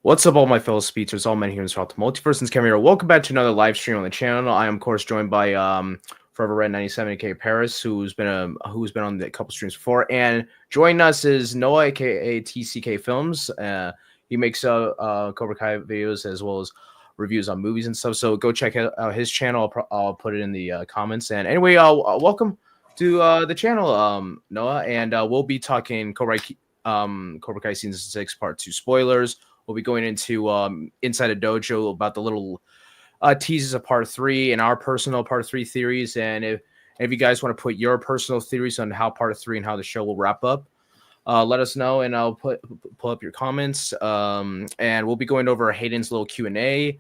What's up, all my fellow speedsters, all men here throughout the multiverse, and Camera. Welcome back to another live stream on the channel. I am, of course, joined by Forever Red 97, aka Paris, who's been on the couple streams before, and joining us is Noah, aka TCK Films. He makes Cobra Kai videos as well as reviews on movies and stuff. So go check out his channel. I'll put it in the comments. And anyway, welcome to the channel, Noah, and we'll be talking Cobra Kai season 6 part 2 spoilers. We'll be going into Inside a Dojo about the little teases of part 3 and our personal part 3 theories. And if you guys want to put your personal theories on how part 3 and how the show will wrap up, let us know, and I'll pull up your comments. And we'll be going over Hayden's little Q&A.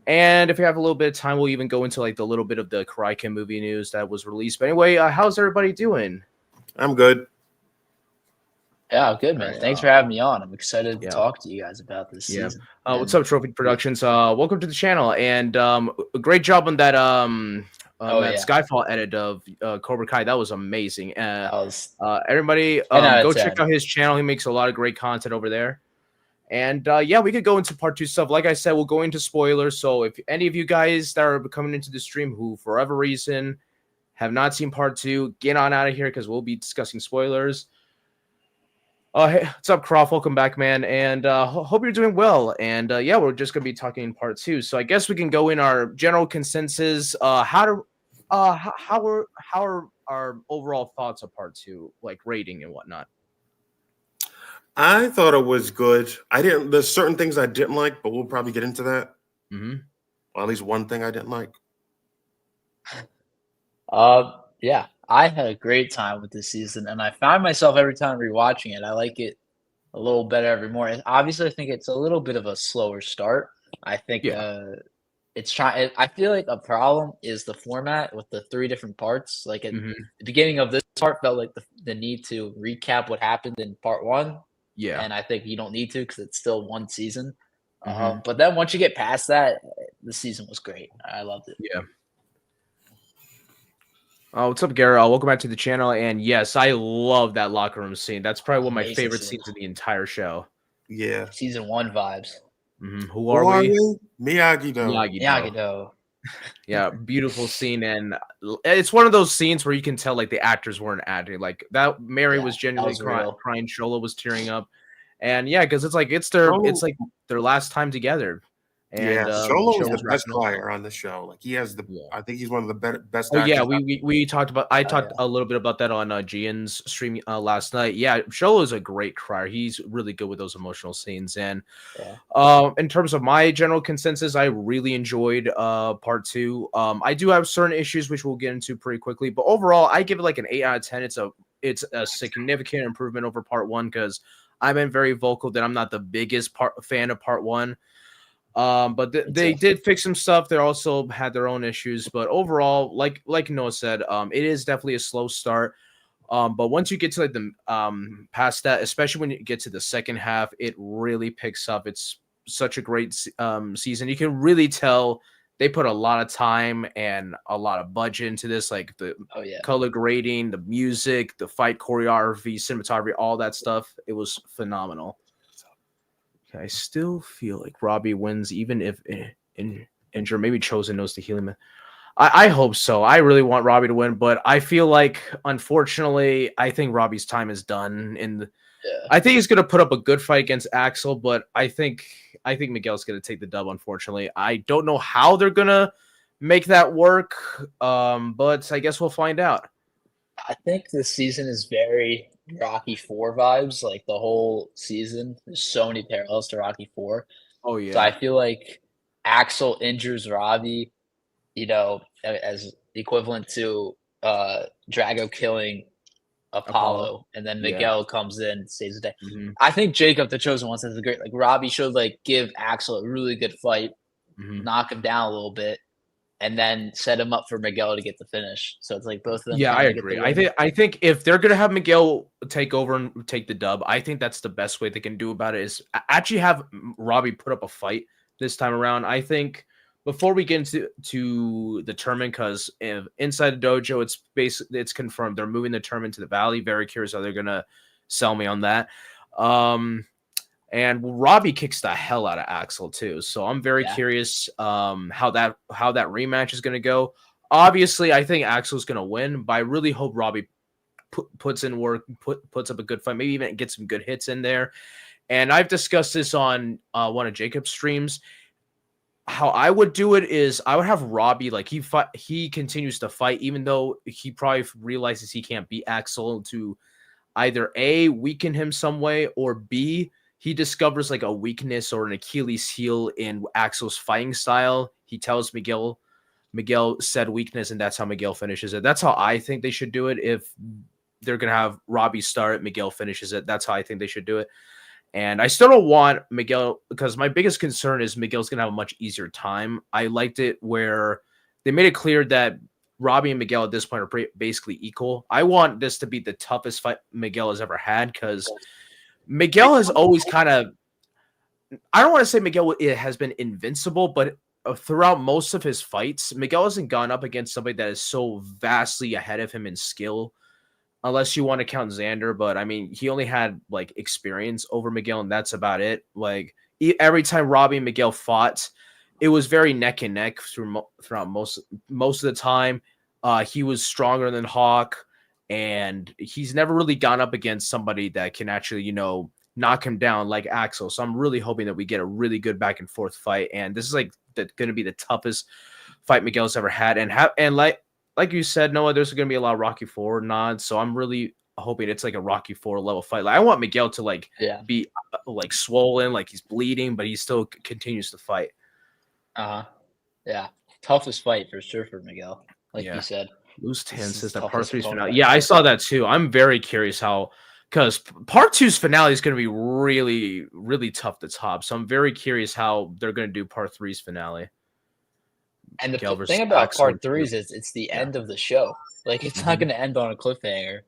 And if you have a little bit of time, we'll even go into like the little bit of the Karate movie news that was released. But anyway, how's everybody doing? I'm good. Yeah, good, man. Thanks for having me on. I'm excited to talk to you guys about this season. What's up, Trophy Productions? Welcome to the channel, and a great job on that Skyfall edit of Cobra Kai. That was amazing. Everybody, go check out his channel. He makes a lot of great content over there. And yeah, we could go into part 2 stuff. Like I said, we'll go into spoilers. So if any of you guys that are coming into the stream who, for whatever reason, have not seen part 2, get on out of here because we'll be discussing spoilers. Hey, what's up, Croft? Welcome back, man, and hope you're doing well. And yeah, we're just gonna be talking in part 2. So I guess we can go in our general consensus. How are our overall thoughts of part 2, like rating and whatnot? I thought it was good. There's certain things I didn't like, but we'll probably get into that. Well, at least one thing I didn't like. Yeah, I had a great time with this season, and I found myself every time rewatching it. I like it a little better every more. Obviously, I think it's a little bit of a slower start. I think it's trying. I feel like a problem is the format with the 3 different parts. Like at the beginning of this part, felt like the need to recap what happened in part 1. Yeah, and I think you don't need to because it's still one season. But then once you get past that, the season was great. I loved it. Yeah. What's up, Garrett? Welcome back to the channel. And yes, I love that locker room scene. That's probably one of my favorite scenes in the entire show. Yeah. Season 1 vibes. Who are we? Miyagi-Do. Miyagi-Do. Yeah, beautiful scene. And it's one of those scenes where you can tell like the actors weren't acting. Like that Mary was genuinely crying. Shola was tearing up. And yeah, because it's like their last time together. And Shola was the best crier on the show. Like he has I think he's one of the best. Oh yeah, we talked about. I talked a little bit about that on Gian's stream last night. Yeah, Shola is a great crier. He's really good with those emotional scenes. And in terms of my general consensus, I really enjoyed part 2. I do have certain issues which we'll get into pretty quickly, but overall, I give it like an 8 out of 10. It's a significant improvement over part 1 because I've been very vocal that I'm not the biggest fan of part 1. But they did fix some stuff. They also had their own issues, but overall, like Noah said, it is definitely a slow start. But once you get to like the past that, especially when you get to the second half, it really picks up. It's such a great season. You can really tell they put a lot of time and a lot of budget into this, like the color grading, the music, the fight choreography, cinematography, all that stuff. It was phenomenal. I still feel like Robbie wins, even if injured. Maybe Chosen knows to heal him. I hope so. I really want Robbie to win, but I feel like, unfortunately, I think Robbie's time is done. I think he's going to put up a good fight against Axel, but I think Miguel's going to take the dub, unfortunately. I don't know how they're going to make that work, but I guess we'll find out. I think this season is very Rocky 4 vibes, like the whole season. There's so many parallels to Rocky 4. Oh yeah. So I feel like Axel injures Robbie, as equivalent to Drago killing Apollo, and then Miguel comes in and saves the day. I think Jacob, the Chosen One, says it's great. Like Robbie should like give Axel a really good fight, knock him down a little bit, and then set him up for Miguel to get the finish. So it's like both of them. Yeah, I agree. I think if they're gonna have Miguel take over and take the dub, I think that's the best way they can do about it is actually have Robbie put up a fight this time around. I think before we get into the tournament, because inside the dojo, it's confirmed they're moving the tournament to the Valley. Very curious how they're gonna sell me on that. And Robbie kicks the hell out of Axel too. So I'm very curious how that rematch is going to go. Obviously, I think Axel's going to win, but I really hope Robbie puts in work, puts up a good fight, maybe even get some good hits in there. And I've discussed this on one of Jacob's streams. How I would do it is I would have Robbie, like, he continues to fight, even though he probably realizes he can't beat Axel, to either A, weaken him some way, or B, he discovers like a weakness or an Achilles heel in Axel's fighting style. He tells Miguel said weakness, and that's how Miguel finishes it. That's how I think they should do it. If they're going to have Robbie start, Miguel finishes it. That's how I think they should do it. And I still don't want Miguel, because my biggest concern is Miguel's going to have a much easier time. I liked it where they made it clear that Robbie and Miguel at this point are basically equal. I want this to be the toughest fight Miguel has ever had, because Miguel has always kind of, I don't want to say Miguel has been invincible, but throughout most of his fights, Miguel hasn't gone up against somebody that is so vastly ahead of him in skill, unless you want to count Xander. But I mean, he only had like experience over Miguel, and that's about it. Like every time Robbie and Miguel fought, it was very neck and neck throughout most of the time. He was stronger than Hawk, and he's never really gone up against somebody that can actually, knock him down like Axel. So I'm really hoping that we get a really good back and forth fight. And this is like going to be the toughest fight Miguel's ever had. And like you said, Noah, there's going to be a lot of Rocky IV nods. So I'm really hoping it's like a Rocky IV level fight. Like I want Miguel to be like swollen, like he's bleeding, but he still continues to fight. Yeah. Toughest fight for sure for Miguel. Like you said. Lose 10 says that part 3's finale. Yeah, I saw that too. I'm very curious because part 2's finale is going to be really, really tough to top. So I'm very curious how they're going to do part 3's finale. And the thing about part 3 is it's the end of the show. Like it's not going to end on a cliffhanger.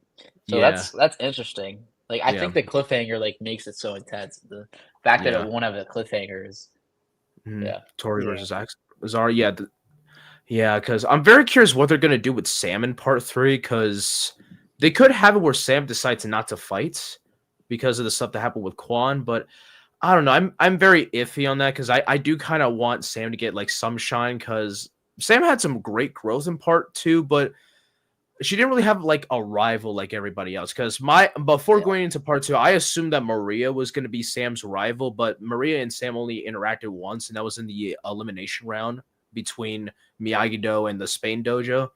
So that's interesting. Like I think the cliffhanger makes it so intense. The fact that it won't have a cliffhanger is Tori versus Zara. Yeah, because I'm very curious what they're going to do with Sam in part 3, because they could have it where Sam decides not to fight because of the stuff that happened with Kwon, but I don't know. I'm very iffy on that, because I do kind of want Sam to get some shine, because Sam had some great growth in part 2, but she didn't really have a rival like everybody else. Because before going into part 2, I assumed that Maria was going to be Sam's rival, but Maria and Sam only interacted once, and that was in the elimination round between Miyagi-Do and the Spain dojo.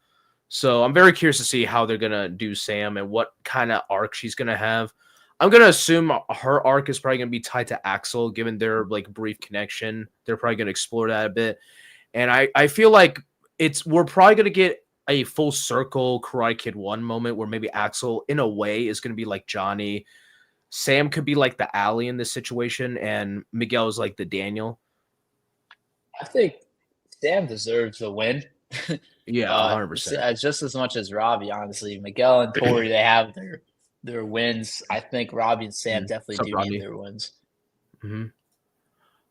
So I'm very curious to see how they're going to do Sam and what kind of arc she's going to have. I'm going to assume her arc is probably going to be tied to Axel, given their brief connection. They're probably going to explore that a bit. And I feel like we're probably going to get a full circle Karate Kid 1 moment where maybe Axel, in a way, is going to be like Johnny. Sam could be like the Ali in this situation, and Miguel is like the Daniel. I think Sam deserves a win. Yeah, 100%. Just as much as Robbie, honestly. Miguel and Tori, they have their wins. I think Robbie and Sam definitely do need their wins.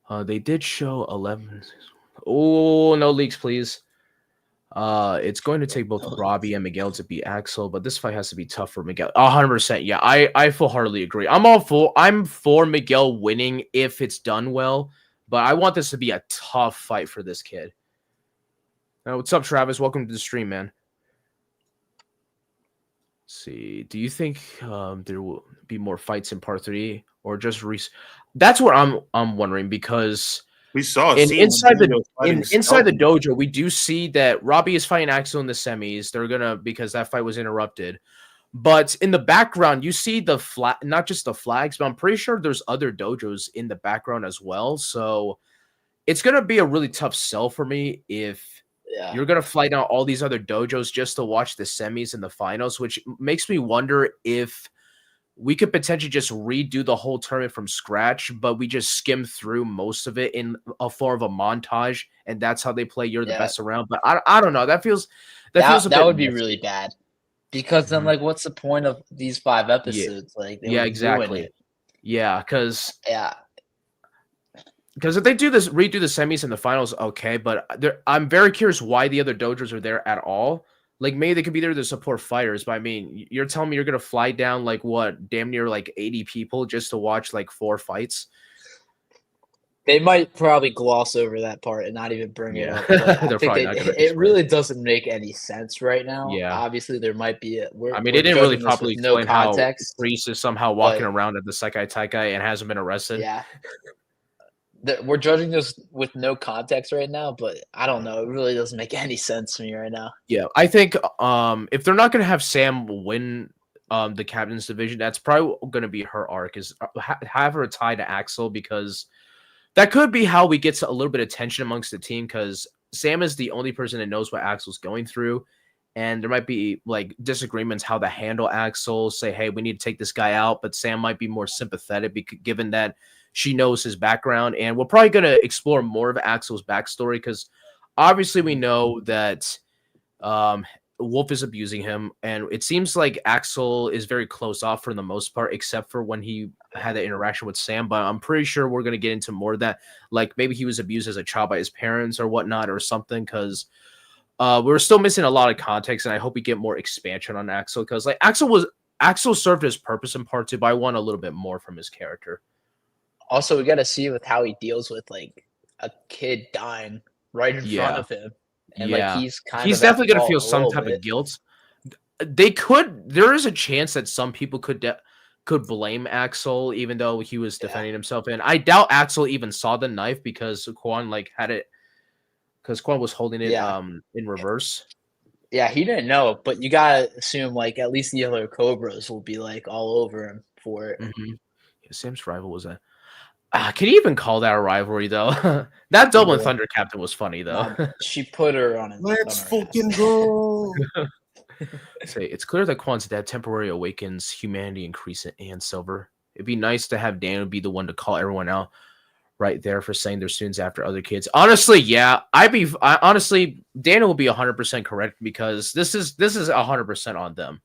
They did show 11. Oh, no leaks, please. It's going to take both Robbie and Miguel to beat Axel, but this fight has to be tough for Miguel. 100%. Yeah, I full-heartedly agree. I'm for Miguel winning if it's done well, but I want this to be a tough fight for this kid. What's up, Travis? Welcome to the stream, man. Let's see. Do you think there will be more fights in part 3, or just That's what I'm wondering, because we saw inside the dojo, we do see that Robbie is fighting Axel in the semis. They're gonna, because that fight was interrupted. But in the background, you see the not just the flags, but I'm pretty sure there's other dojos in the background as well. So it's gonna be a really tough sell for me if you're going to fly down all these other dojos just to watch the semis and the finals, which makes me wonder if we could potentially just redo the whole tournament from scratch, but we just skim through most of it in a form of a montage, and that's how they play You're the Best Around. But I don't know. That feels that would be really bad, because then what's the point of these 5 episodes? Exactly. Because if they redo the semis and the finals, okay, but I'm very curious why the other dojos are there at all. Like, maybe they could be there to support fighters, but I mean, you're telling me you're gonna fly down like what, damn near like 80 people just to watch like 4 fights? They might probably gloss over that part and not even bring it up, but I They're think probably not gonna it really doesn't make any sense right now. Yeah. Obviously, there might be I mean, we're they didn't really judging this properly with no explain how context, Kreese is somehow walking but around at the Sekai Taikai and hasn't been arrested. yeah. We're judging this with no context right now, but I don't know. It really doesn't make any sense to me right now. Yeah, I think if they're not gonna have Sam win the captain's division, that's probably gonna be her arc, is have her tie to Axel, because that could be how we get a little bit of tension amongst the team, because Sam is the only person that knows what Axel's going through, and there might be like disagreements how to handle Axel. Say, hey, we need to take this guy out, but Sam might be more sympathetic given that she knows his background, and we're probably going to explore more of Axel's backstory, because obviously we know that Wolf is abusing him, and it seems like Axel is very closed off for the most part, except for when he had that interaction with Sam. But I'm pretty sure we're going to get into more of that, like maybe he was abused as a child by his parents or whatnot or something, because we're still missing a lot of context, and I hope we get more expansion on Axel, because like Axel served his purpose in part 2, but I want a little bit more from his character. Also, we got to see with how he deals with like a kid dying right in front of him, and like he's definitely going to feel some type of guilt. There is a chance that some people could blame Axel, even though he was defending himself, and I doubt Axel even saw the knife, because Kwon like had it, because Kwon was holding it in reverse. Yeah, he didn't know, but you gotta assume like at least the other Cobras will be like all over him for it. Yeah, Sam's rival was that. Can you even call that a rivalry, though? That Dublin Thunder captain was funny, though. She put her on his. Let's fucking go. Say, it's clear that Kwon's dad temporarily awakens humanity in Kreese and Silver. It'd be nice to have Daniel be the one to call everyone out right there for saying their students after other kids. Honestly, yeah, honestly, Daniel will be 100% correct, because this is 100% on them.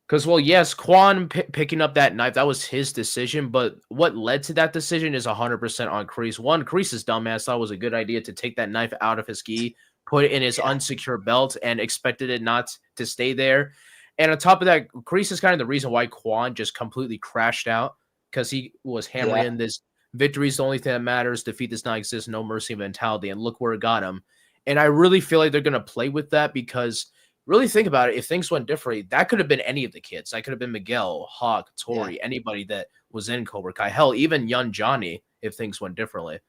Because, well, yes, Kwon picking up that knife, that was his decision, but what led to that decision is 100% on Kreese. One, Kreese's dumbass thought it was a good idea to take that knife out of his gi, put it in his unsecure belt, and expected it not to stay there. And on top of that, Kreese is kind of the reason why Kwon just completely crashed out, because he was hammering in this victory is the only thing that matters, defeat does not exist, no mercy mentality, and look where it got him. And I really feel like they're going to play with that, because really think about it. If things went differently, that could have been any of the kids. That could have been Miguel, Hawk, Tori, anybody that was in Cobra Kai. Hell, even young Johnny, if things went differently.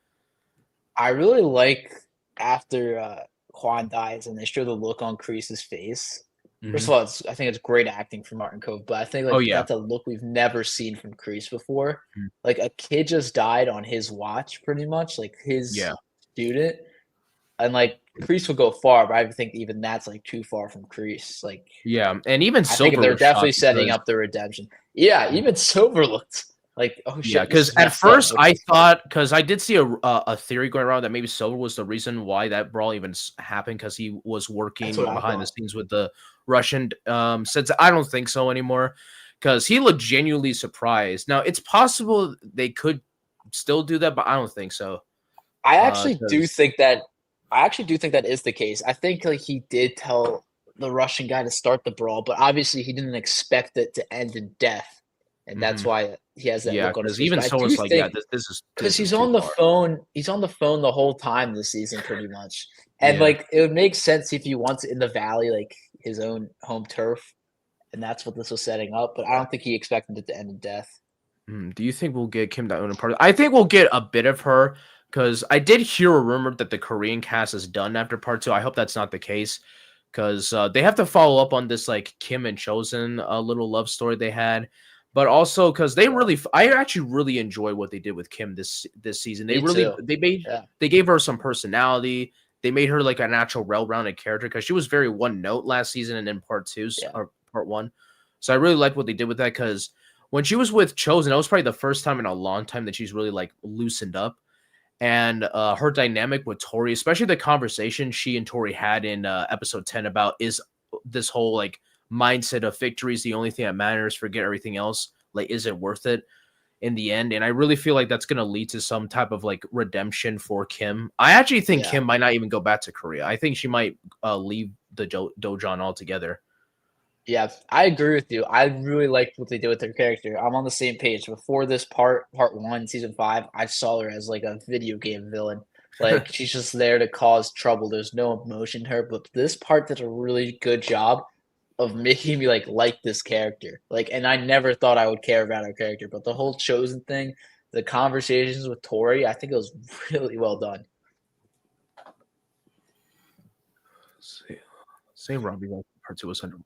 I really like after Kwon dies and they show the look on Kreese's face. First of all, I think it's great acting from Martin Cove, but I think that's a look we've never seen from Kreese before. Like a kid just died on his watch, pretty much, like his student. And like Kreese will go far, but I think even that's like too far from Kreese. Like, and even Silver, they're definitely setting up the redemption. Yeah, even Silver looked like, oh shit. Yeah, because at first I thought, because I did see a theory going around that maybe Silver was the reason why that brawl even happened, because he was working behind the scenes with the Russian. Since I don't think so anymore, because he looked genuinely surprised. Now it's possible they could still do that, but I don't think so. I actually do think that is the case. I think like he did tell the Russian guy to start the brawl, but obviously he didn't expect it to end in death, and that's why he has that look on his face. Even someone's like, this is because he's on the phone. He's on the phone the whole time this season, pretty much, and like it would make sense if he wants it in the valley, like his own home turf, and that's what this was setting up. But I don't think he expected it to end in death. Do you think we'll get Kim Daeun part of it? I think we'll get a bit of her. Because I did hear a rumor that the Korean cast is done after part 2. I hope that's not the case. Because they have to follow up on this like Kim and Chosen little love story they had. But also because I actually really enjoy what they did with Kim this season. They gave her some personality. They made her like a natural, well-rounded character, because she was very one note last season and in part 2 or part 1. So I really liked what they did with that, because when she was with Chosen, that was probably the first time in a long time that she's really like loosened up. And her dynamic with Tori, especially the conversation she and Tori had in episode 10 about is this whole like mindset of victory is the only thing that matters, forget everything else. Like, is it worth it? in the end, and I really feel like that's going to lead to some type of like redemption for Kim. I actually think Kim might not even go back to Korea. I think she might leave the dojon altogether. Yeah, I agree with you. I really liked what they did with her character. I'm on the same page. Before this part 1, season 5, I saw her as like a video game villain. Like she's just there to cause trouble. There's no emotion to her. But this part did a really good job of making me like this character. Like, and I never thought I would care about her character. But the whole Chosen thing, the conversations with Tori, I think it was really well done. Say Robbie part 2 was under.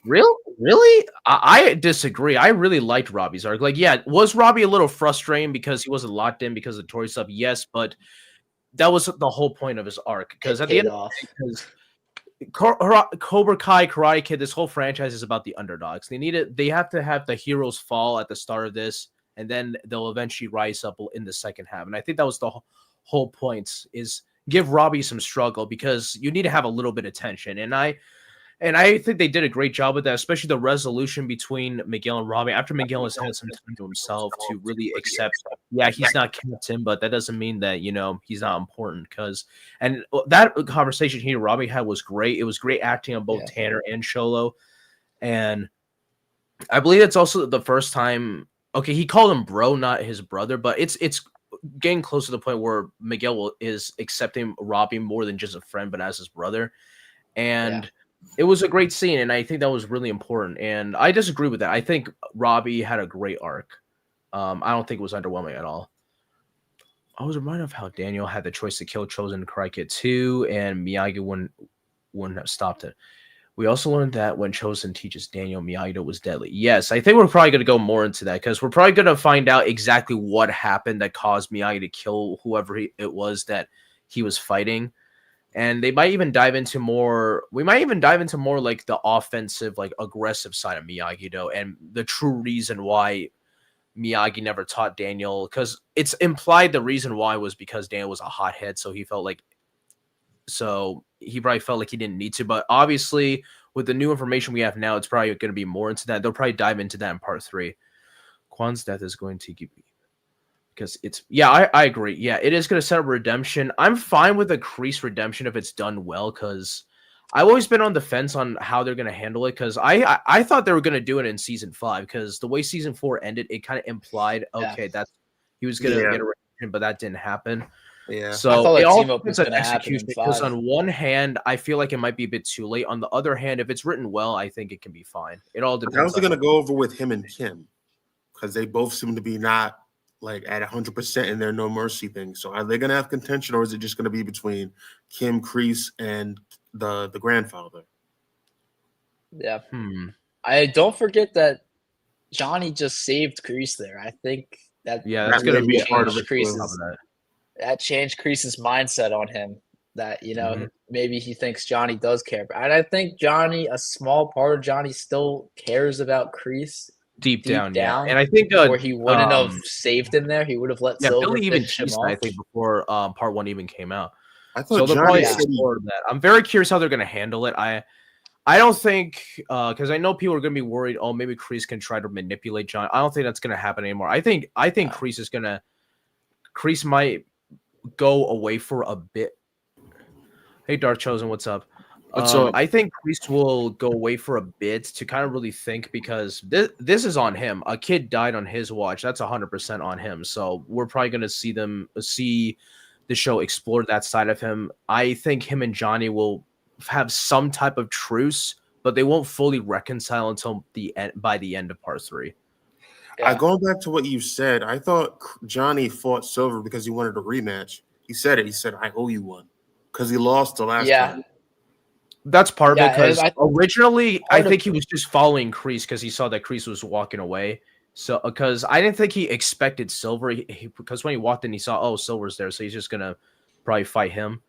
Really? I disagree. I really liked Robbie's arc. Like, yeah, was Robbie a little frustrating because he wasn't locked in because of the Tory stuff? Yes, but that was the whole point of his arc. Because at the end of Cobra Kai, Karate Kid, this whole franchise is about the underdogs. They have to have the heroes fall at the start of this, and then they'll eventually rise up in the second half. And I think that was the whole point, is give Robbie some struggle, because you need to have a little bit of tension. And I think they did a great job with that, especially the resolution between Miguel and Robbie. After Miguel has had some time to himself to really accept, he's not captain, but that doesn't mean that, he's not important. And that conversation he and Robbie had was great. It was great acting on both Tanner and Sholo. And I believe it's also the first time, okay, he called him bro, not his brother, but it's getting close to the point where Miguel is accepting Robbie more than just a friend, but as his brother. And it was a great scene, and I think that was really important. And I disagree with that. I think Robbie had a great arc. I don't think it was underwhelming at all. I was reminded of how Daniel had the choice to kill Chosen in Karate Kid 2, and Miyagi wouldn't have stopped it. We also learned that when Chosen teaches Daniel, Miyagi was deadly. Yes, I think we're probably going to go more into that, because we're probably going to find out exactly what happened that caused Miyagi to kill whoever it was that he was fighting. And we might even dive into more like the offensive, like aggressive side of Miyagi-Do, and the true reason why Miyagi never taught Daniel, because it's implied the reason why was because Daniel was a hothead, so he probably felt like he didn't need to. But obviously, with the new information we have now, it's probably going to be more into that. They'll probably dive into that in part 3. Kwon's death is going to give me, because I agree. Yeah, it is going to set up redemption. I'm fine with a Kreese redemption if it's done well, because I've always been on the fence on how they're going to handle it, because I thought they were going to do it in season 5, because the way season 4 ended, it kind of implied, that he was going to get a redemption, but that didn't happen. Yeah. So it all depends on execution, because on one hand, I feel like it might be a bit too late. On the other hand, if it's written well, I think it can be fine. It all depends. How's it going to go over with him and Kim? Because they both seem to be not like at 100% in their no mercy thing. So are they going to have contention, or is it just going to be between Kim, Kreese, and the grandfather? Yeah. I don't forget that Johnny just saved Kreese there. I think that's going to be part of it. That changed Kreese's mindset on him, that, maybe he thinks Johnny does care. And I think a small part of Johnny still cares about Kreese. Deep down. Yeah. And I think or he wouldn't have saved him there. He would have let Silver Billy even him off. I think before part 1 even came out. I thought Johnny that. I'm very curious how they're going to handle it. I don't think, because I know people are going to be worried, maybe Kreese can try to manipulate John. I don't think that's going to happen anymore. I think Kreese might go away for a bit. Hey, Dark Chosen, what's up? I think Kreese will go away for a bit to kind of really think, because this is on him. A kid died on his watch. That's 100% on him. So we're probably going to see the show explore that side of him. I think him and Johnny will have some type of truce, but they won't fully reconcile until by the end of part 3. Yeah. Going back to what you said, I thought Johnny fought Silver because he wanted a rematch. He said it. He said, "I owe you one," because he lost the last time. That's part of it, because originally I think he was just following Kreese because he saw that Kreese was walking away. So because I didn't think he expected Silver, because when he walked in, he saw, Silver's there, so he's just gonna probably fight him.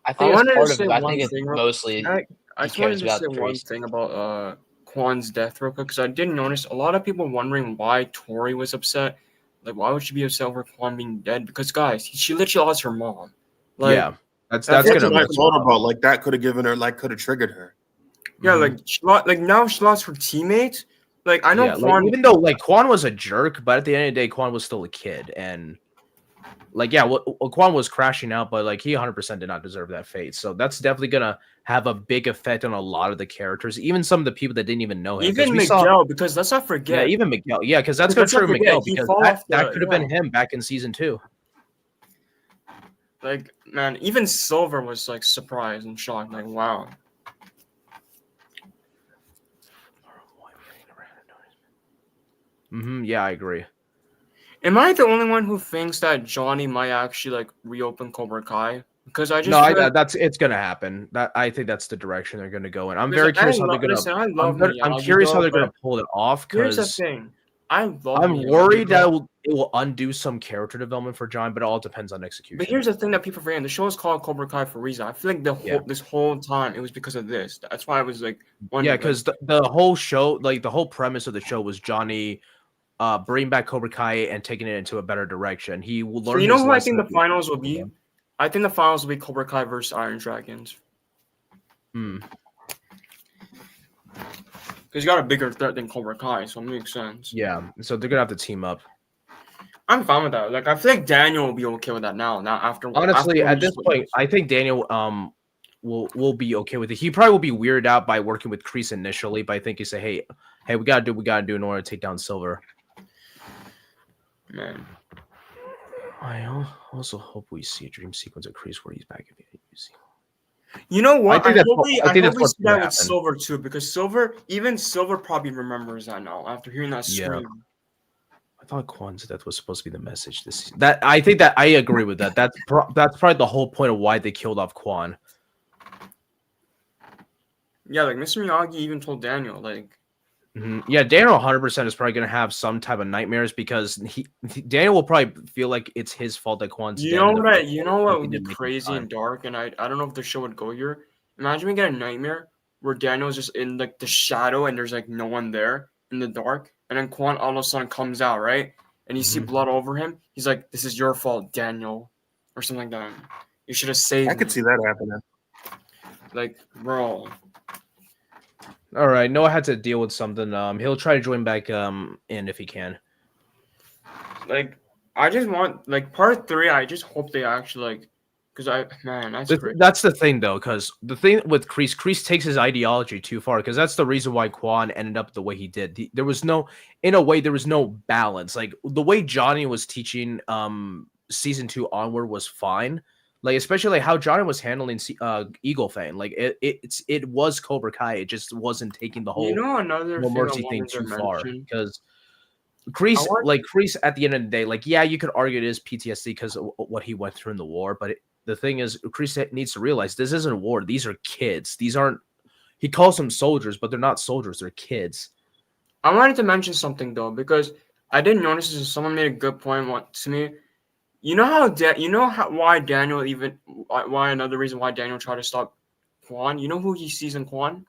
I think it's part of it. I think it's mostly. I just wanted to say one thing about Kwon's death real quick, because I did notice a lot of people wondering why Tori was upset. Like, why would she be upset over Kwon being dead? Because guys, she literally lost her mom. That's gonna what I thought about. Like, that could have given her, could have triggered her. Yeah, now she lost her teammate, Like I know Kwon, even though like Kwon was a jerk, but at the end of the day, Kwon was still a kid, and like Kwon was crashing out, but like he 100% did not deserve that fate. So that's definitely gonna have a big effect on a lot of the characters, even some of the people that didn't even know him. Even Miguel, because let's not forget. Yeah, even Miguel. Yeah, because that's gonna trigger Miguel because that could have been him back in season 2. Like, man, even Silver was like surprised and shocked. Like, wow. Yeah, I agree. Am I the only one who thinks that Johnny might actually like reopen Cobra Kai? Because I just it's gonna happen. I think that's the direction they're gonna go in. I'm very curious how they're gonna. I'm curious how they're gonna pull it off. Here's the thing. I'm worried that it will undo some character development for John, but it all depends on execution. But here's the thing that people forget: the show is called Cobra Kai for a reason. I feel like this whole time it was because of this. That's why I was like, because the whole show, like the whole premise of the show was Johnny bring back Cobra Kai and taking it into a better direction. He will learn. So you know who I think the finals will be? I think the finals will be Cobra Kai versus Iron Dragons. Because you got a bigger threat than Cobra Kai, so it makes sense. Yeah, so they're gonna have to team up. I'm fine with that. Like I feel like Daniel will be okay with that now. Now honestly, at this point, I think Daniel will be okay with it. He probably will be weirded out by working with Kreese initially, but I think he say, hey, we gotta do in order to take down Silver. Man. I also hope we see a dream sequence of Kreese where he's back in the UC. You know what? I hope we see that with Silver too, because Silver probably remembers that now after hearing that scream. Yeah. I thought Kwon's death was supposed to be the message this season. I think that I agree with that. That's probably the whole point of why they killed off Kwon. Yeah, like Mr. Miyagi even told Daniel, like. Yeah, Daniel 100% is probably going to have some type of nightmares because Daniel will probably feel like it's his fault that Kwon's dead. You know what would be crazy and dark, and I don't know if the show would go here. Imagine we get a nightmare where Daniel's just in like the shadow and there's like no one there in the dark, and then Kwon all of a sudden comes out, right? And you see blood over him. He's like, "This is your fault, Daniel," or something like that. You should have saved me. I could see that happening. Like, bro. All right, Noah had to deal with something. He'll try to join back in if he can. Like, I just want like part 3. I just hope they actually like, because that's the thing though. Because the thing with Kreese takes his ideology too far. Because that's the reason why Kwon ended up the way he did. There was no balance. Like the way Johnny was teaching season 2 onward was fine. Like especially like how Johnny was handling Eagle Fang, like it was Cobra Kai. It just wasn't taking the whole mercy thing too far because Kreese at the end of the day, like you could argue it is PTSD because of what he went through in the war. But the thing is, Kreese needs to realize this isn't a war. These are kids. These aren't. He calls them soldiers, but they're not soldiers. They're kids. I wanted to mention something though because I didn't notice this. Someone made a good point to me. You know why Daniel why another reason why Daniel tried to stop Kwon? You know who he sees in Kwon?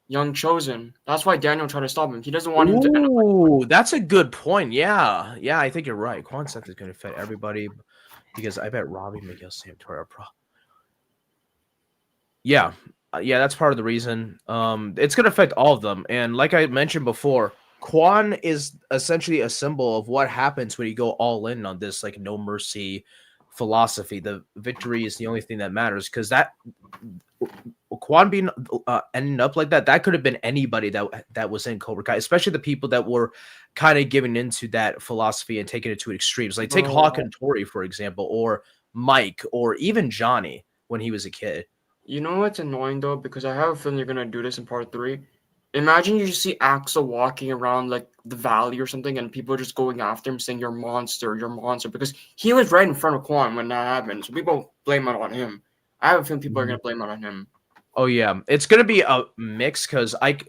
Young Chosen. That's why Daniel tried to stop him. He doesn't want him to end up like that's a good point. Yeah, I think you're right. Kwon's death is going to affect everybody because I bet Robbie, Miguel, Sam, Tora, Yeah, that's part of the reason. It's going to affect all of them. And like I mentioned before, Kwon is essentially a symbol of what happens when you go all in on this like no mercy philosophy. The victory is the only thing that matters because that Kwon being ending up like that could have been anybody that was in Cobra Kai, especially the people that were kind of giving into that philosophy and taking it to extremes. Like take Hawk and Tori, for example, or Mike, or even Johnny when he was a kid. You know what's annoying though? Because I have a feeling you're gonna do this in part 3. Imagine you just see Axel walking around like the valley or something, and people are just going after him, saying "You're a monster, because he was right in front of Kwon when that happened. So people blame it on him. I have a feeling people are gonna blame it on him. Oh yeah, it's gonna be a mix because I think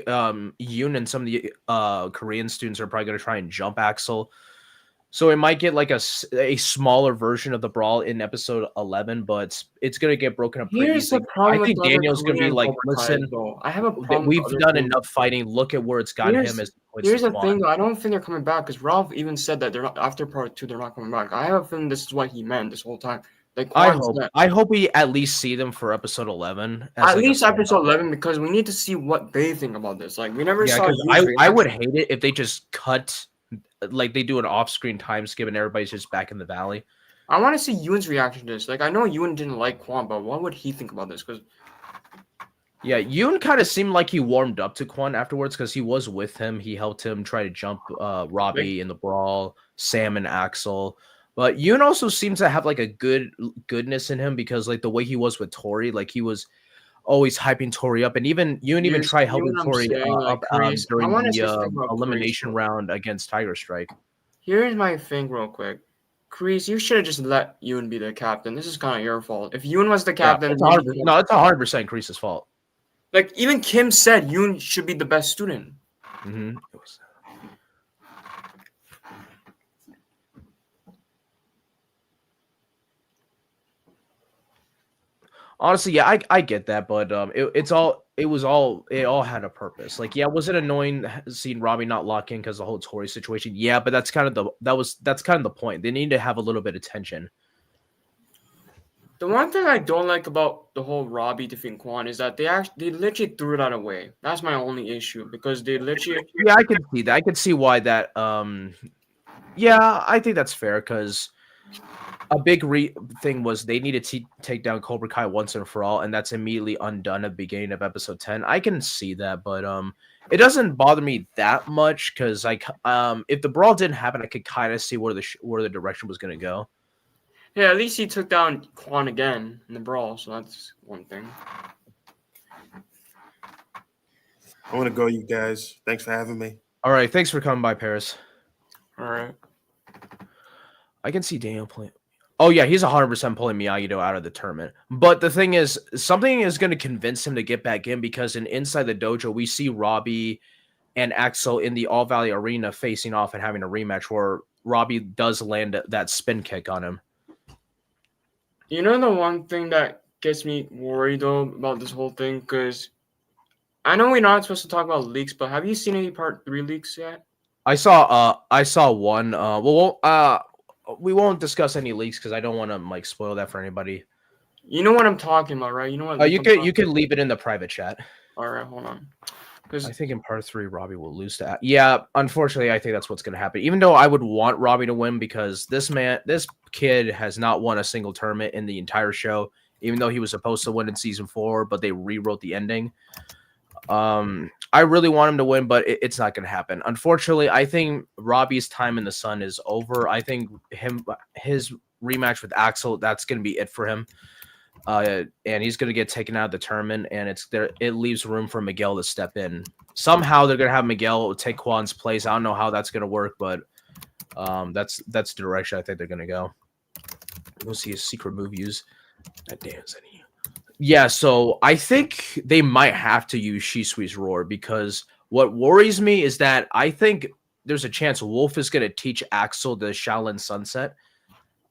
Yoon and some of the Korean students are probably gonna try and jump Axel. So it might get like a smaller version of the brawl in episode 11, but it's gonna get broken up pretty easily. I think Daniel's gonna be like, listen, I have a problem. We've done enough fighting. Look at where it's gotten him. Here's the thing, though. I don't think they're coming back because Ralph even said that they're not after part 2. They're not coming back. I have a feeling this is what he meant this whole time. Like I hope we at least see them for episode 11. At least episode 11, because we need to see what they think about this. Like we never saw. I would hate it if they just cut, like they do an off-screen time skip and everybody's just back in the valley. I want to see Yoon's reaction to this. Like I know Yoon didn't like Kwon, but what would he think about this? Because yeah, Yoon kind of seemed like he warmed up to Kwon afterwards because he was with him. He helped him try to jump Robbie in the brawl, Sam and Axel. But Yoon also seems to have like a goodness in him because like the way he was with Tori, like he was always hyping Tori up, and Yoon even tried helping Tori up during the elimination round against Tiger Strike. Here's my thing, real quick. Kreese, you should have just let Yoon be the captain. This is kind of your fault. If Yoon was the captain, it's 100% Kreese's fault. Like even Kim said, Yoon should be the best student. Mm-hmm. Honestly, yeah, I get that, but it all had a purpose. Like, yeah, was it annoying seeing Robbie not lock in because the whole Tori situation? Yeah, but that's kind of the point. They need to have a little bit of tension. The one thing I don't like about the whole Robbie defeating Kwon is that they literally threw that away. That's my only issue because they literally. Yeah, I can see that. I can see why that. Yeah, I think that's fair because a big thing was they needed to take down Cobra Kai once and for all, and that's immediately undone at the beginning of episode 10. I can see that, but it doesn't bother me that much because if the brawl didn't happen, I could kind of see where the direction was going to go. Yeah, at least he took down Kwon again in the brawl, so that's one thing. I want to go, you guys. Thanks for having me. All right, thanks for coming by, Paris. All right. I can see Daniel playing. Oh, yeah, he's 100% pulling Miyagi-Do out of the tournament. But the thing is, something is going to convince him to get back in because inside the dojo, we see Robbie and Axel in the All Valley Arena facing off and having a rematch where Robbie does land that spin kick on him. You know the one thing that gets me worried, though, about this whole thing? Because I know we're not supposed to talk about leaks, but have you seen any Part 3 leaks yet? I saw one. We won't discuss any leaks because I don't want to spoil that for anybody. You know what I'm talking about, right? You know what? You can leave it in the private chat. All right, hold on. I think in Part 3, Robbie will lose to. Yeah, unfortunately, I think that's what's going to happen. Even though I would want Robbie to win because this kid has not won a single tournament in the entire show. Even though he was supposed to win in season 4, but they rewrote the ending. I really want him to win, but it's not going to happen. Unfortunately, I think Robbie's time in the sun is over. I think his rematch with Axel, that's going to be it for him. And he's going to get taken out of the tournament, and it leaves room for Miguel to step in. Somehow they're going to have Miguel take Kwon's place. I don't know how that's going to work, but that's the direction I think they're going to go. We'll see his secret move use. That damns any. Yeah, so I think they might have to use Shisui's Roar because what worries me is that I think there's a chance Wolf is going to teach Axel the Shaolin Sunset,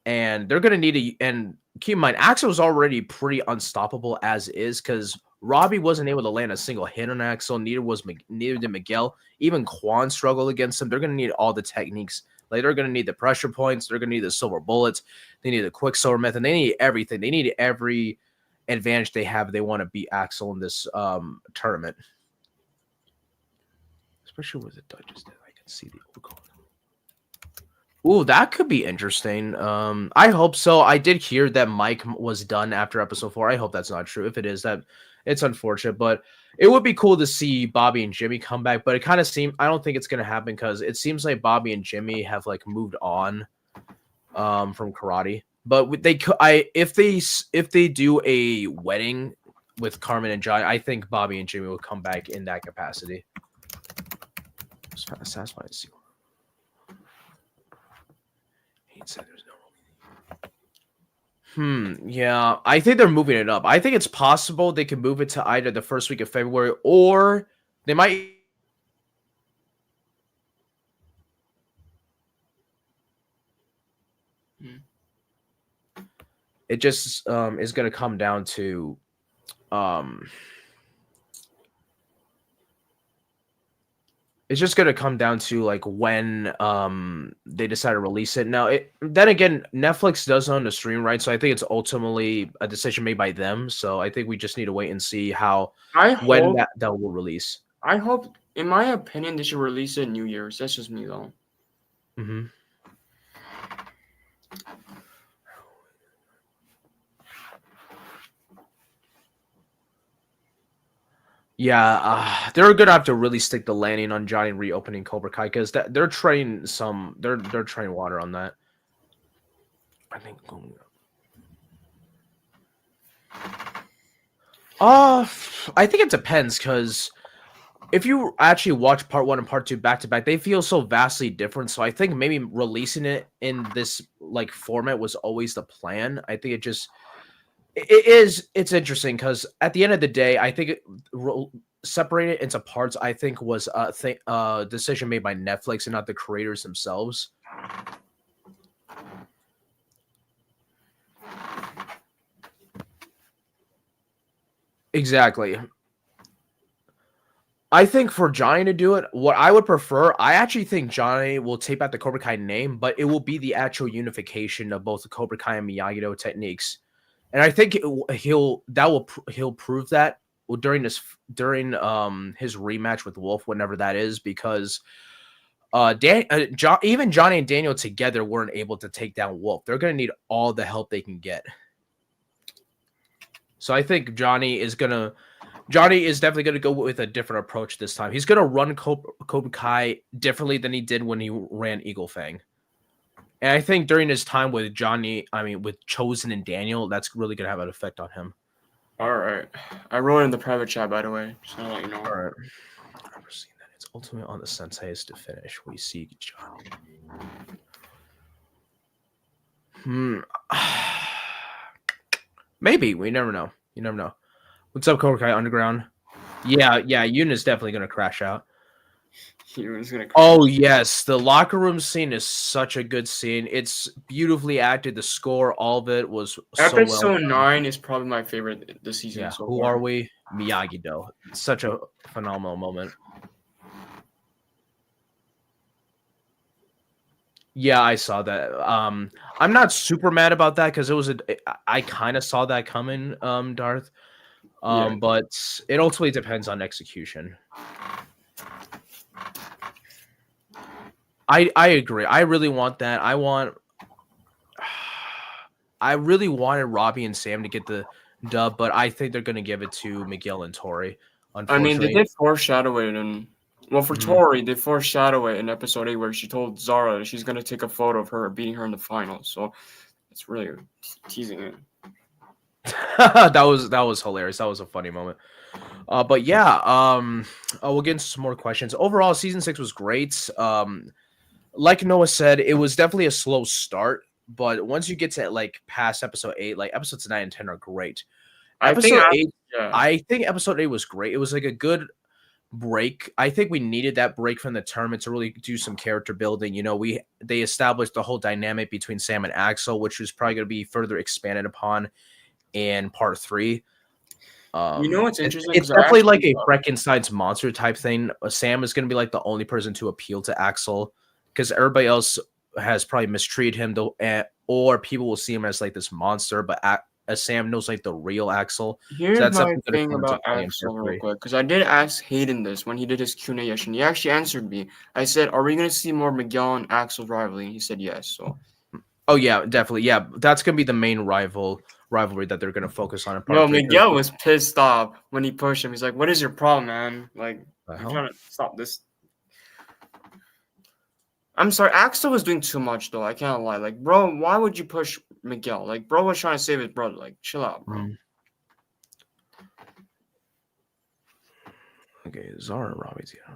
and they're going to need to. And keep in mind, Axel was already pretty unstoppable as is because Robbie wasn't able to land a single hit on Axel. Neither did Miguel. Even Kwon struggled against him. They're going to need all the techniques. Like they're going to need the pressure points. They're going to need the silver bullets. They need the Quicksilver method. They need everything. They need every advantage they have. They want to beat Axel in this tournament. Especially with the Duchess that I can see the old. Ooh, that could be interesting. I hope so. I did hear that Mike was done after episode 4. I hope that's not true. If it is, that it's unfortunate, but it would be cool to see Bobby and Jimmy come back. But it kind of seems I don't think it's gonna happen because it seems like Bobby and Jimmy have moved on from karate. But if they do a wedding with Carmen and Jai, I think Bobby and Jimmy will come back in that capacity. It's kind of satisfying to see. He said there's no. Yeah, I think they're moving it up. I think it's possible they can move it to either the first week of February or they might. It just is going to come down to It's just gonna come down to like when they decide to release it. Now, then again, Netflix does own the stream, right? So I think it's ultimately a decision made by them. So I think we just need to wait and see when that will release. I hope, in my opinion, they should release it New Year's. That's just me though. Mm-hmm. Yeah, they're gonna have to really stick the landing on Johnny reopening Cobra Kai because they're treading they're treading water on that. I think. I think it depends because if you actually watch part 1 and part 2 back to back, they feel so vastly different. So I think maybe releasing it in this like format was always the plan. I think it's interesting because at the end of the day, I think separating it into parts, I think was a decision made by Netflix and not the creators themselves. Exactly. I think for Johnny to do it, what I would prefer, I actually think Johnny will tape out the Cobra Kai name, but it will be the actual unification of both the Cobra Kai and Miyagi-Do techniques. And I think he'll prove that during his rematch with Wolf, whenever that is, because even Johnny and Daniel together weren't able to take down Wolf. They're going to need all the help they can get. So I think Johnny is definitely going to go with a different approach this time. He's going to run Cobra Kai differently than he did when he ran Eagle Fang. And I think during his time with with Chosen and Daniel, that's really going to have an effect on him. All right. I wrote in the private chat, by the way, just to let you know. All right. I've never seen that. It's ultimately on the senseis to finish. We see Johnny. Maybe. We never know. You never know. What's up, Cobra Kai Underground? Yeah, Yuna's definitely going to crash out. Oh yes, the locker room scene is such a good scene. It's beautifully acted. The score, all of it was episode 9 is probably my favorite this season. Yeah, who are we? Miyagi-Do. Such a phenomenal moment. Yeah, I saw that. I'm not super mad about that because I kind of saw that coming, Darth. But it ultimately depends on execution. I agree. I really want that. I really wanted Robbie and Sam to get the dub, but I think they're going to give it to Miguel and Tori. I mean, they did foreshadow it, for Tori, they foreshadow it in episode 8 where she told Zara she's going to take a photo of her beating her in the finals. So it's really teasing it. that was hilarious. That was a funny moment. But yeah, we'll get into some more questions. Overall, season 6 was great. Like Noah said, it was definitely a slow start, but once you get to like past episode 8, like episodes 9 and 10 are great. I think episode 8 was great. It was like a good break. I think we needed that break from the tournament to really do some character building. You know, they established the whole dynamic between Sam and Axel, which was probably going to be further expanded upon in part 3. You know what's interesting? It's definitely like a Frankenstein's monster type thing. Sam is going to be like the only person to appeal to Axel because everybody else has probably mistreated him, though, or people will see him as like this monster. But as Sam knows, like the real Axel. Here's my thing about Axel, real quick, because I did ask Hayden this when he did his Q&A yesterday. He actually answered me. I said, "Are we going to see more Miguel and Axel rivalry?" He said yes. So, oh yeah, definitely, yeah. That's going to be the main rivalry that they're going to focus on. No, Miguel was pissed off when he pushed him. He's like, "What is your problem, man? Like, I'm trying to stop this." I'm sorry, Axel was doing too much, though. I can't lie. Like, bro, why would you push Miguel? Like, bro was trying to save his brother. Like, chill out, bro. Okay, Zara Robbie's, yeah.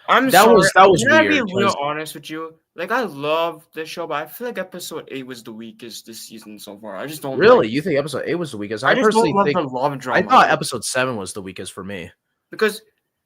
That was weird. Can I be real honest with you? Like, I love this show, but I feel like episode 8 was the weakest this season so far. I just don't really. You think episode 8 was the weakest? I just don't love the love drama. I thought episode 7 was the weakest for me because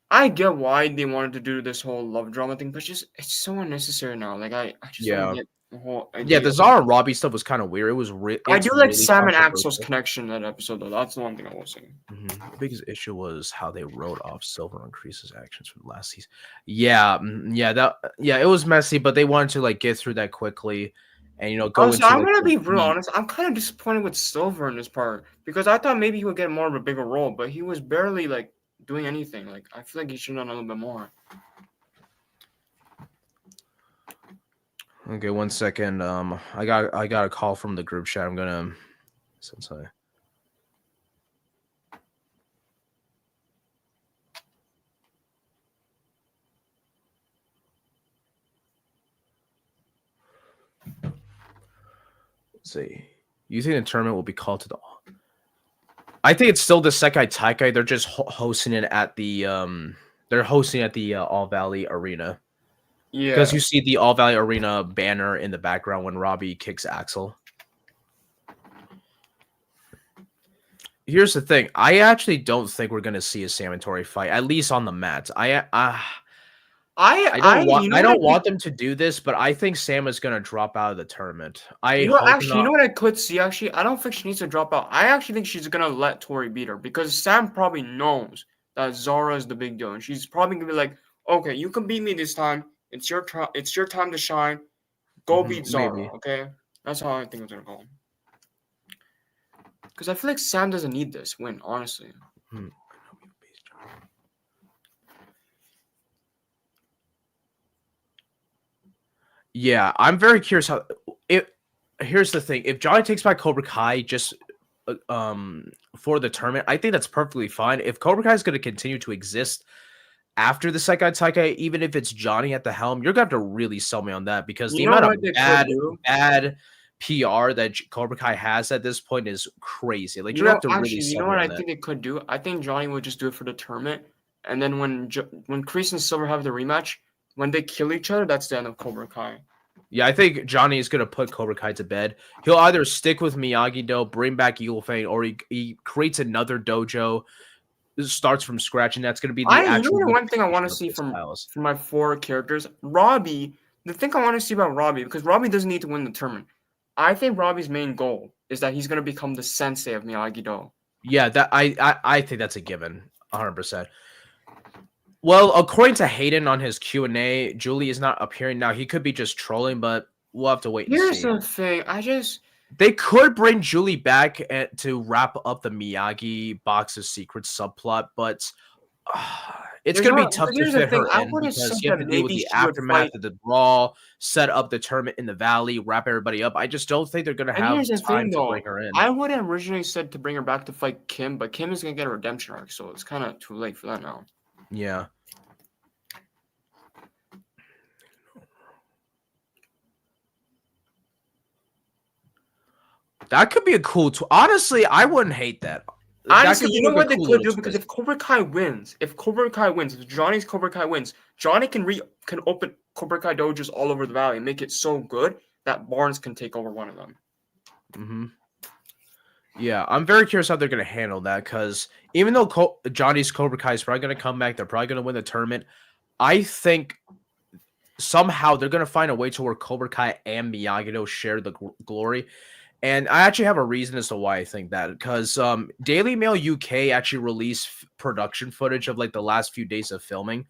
I get why they wanted to do this whole love drama thing, but it's so unnecessary now. Like I just don't get Yeah, the Zara and Robbie stuff was kind of weird. It was I do like Sam and Axel's connection in that episode, though. That's the one thing I will say. The biggest issue was how they wrote off Silver and Kreese's actions from last season. Yeah, it was messy, but they wanted to like get through that quickly, and go. Honestly, I'm gonna be real honest. I'm kind of disappointed with Silver in this part because I thought maybe he would get more of a bigger role, but he was barely like doing anything. Like I feel like he should have done a little bit more. Okay, 1 second. I got a call from the group chat. I'm gonna since I. Let's see. You think the tournament will be called to the? I think it's still the Sekai Taikai. They're just hosting it at the They're hosting at the All Valley Arena. Yeah, because you see the All Valley Arena banner in the background when Robbie kicks Axel. Here's the thing. I actually don't think we're gonna see a Sam and Tori fight, at least on the mat. I don't want them to do this, but I think Sam is gonna drop out of the tournament. You know what I could see. Actually, I don't think she needs to drop out. I actually think she's gonna let Tori beat her because Sam probably knows that Zara is the big deal, and she's probably gonna be like, "Okay, you can beat me this time. It's your time. It's your time to shine. Go beat Zara." Maybe. Okay, that's how I think it's gonna go. Because I feel like Sam doesn't need this win, honestly. Yeah, I'm very curious how it. Here's the thing: if Johnny takes back Cobra Kai just for the tournament, I think that's perfectly fine. If Cobra Kai is going to continue to exist after the Sekai Taikai, even if it's Johnny at the helm, you're gonna have to really sell me on that because the amount of bad PR that Cobra Kai has at this point is crazy. Like you have to really. You know what I think they could do? I think Johnny would just do it for the tournament, and then when Kreese and Silver have the rematch, when they kill each other, that's the end of Cobra Kai. Yeah, I think Johnny is gonna put Cobra Kai to bed. He'll either stick with Miyagi-Do, bring back Eagle Fang, or he creates another dojo. Starts from scratch, and that's going to be the actual. One thing I want to see from my 4 characters, Robbie. The thing I want to see about Robbie, because Robbie doesn't need to win the tournament. I think Robbie's main goal is that he's going to become the sensei of Miyagi-Do. Yeah, that I think that's a given, 100%. Well, according to Hayden on his Q&A, Julie is not appearing now. He could be just trolling, but we'll have to wait and see. Here's the thing, they could bring Julie back to wrap up the Miyagi Box of Secrets subplot, but it's going to be tough to fit her in because you have to deal with the aftermath of the brawl, set up the tournament in the valley, wrap everybody up. I just don't think they're going to have time to bring her in. I would have originally said to bring her back to fight Kim, but Kim is going to get a redemption arc, so it's kind of too late for that now. Yeah. That could be a cool tool. Honestly, I wouldn't hate that. Honestly, you know what they could do? Because if Cobra Kai wins, if Johnny's Cobra Kai wins, Johnny can open Cobra Kai dojos all over the valley and make it so good that Barnes can take over one of them. Mm-hmm. Yeah, I'm very curious how they're going to handle that because even though Johnny's Cobra Kai is probably going to come back, they're probably going to win the tournament. I think somehow they're going to find a way to where Cobra Kai and Miyagi-Do share the glory. And I actually have a reason as to why I think that, because Daily Mail UK actually released production footage of like the last few days of filming,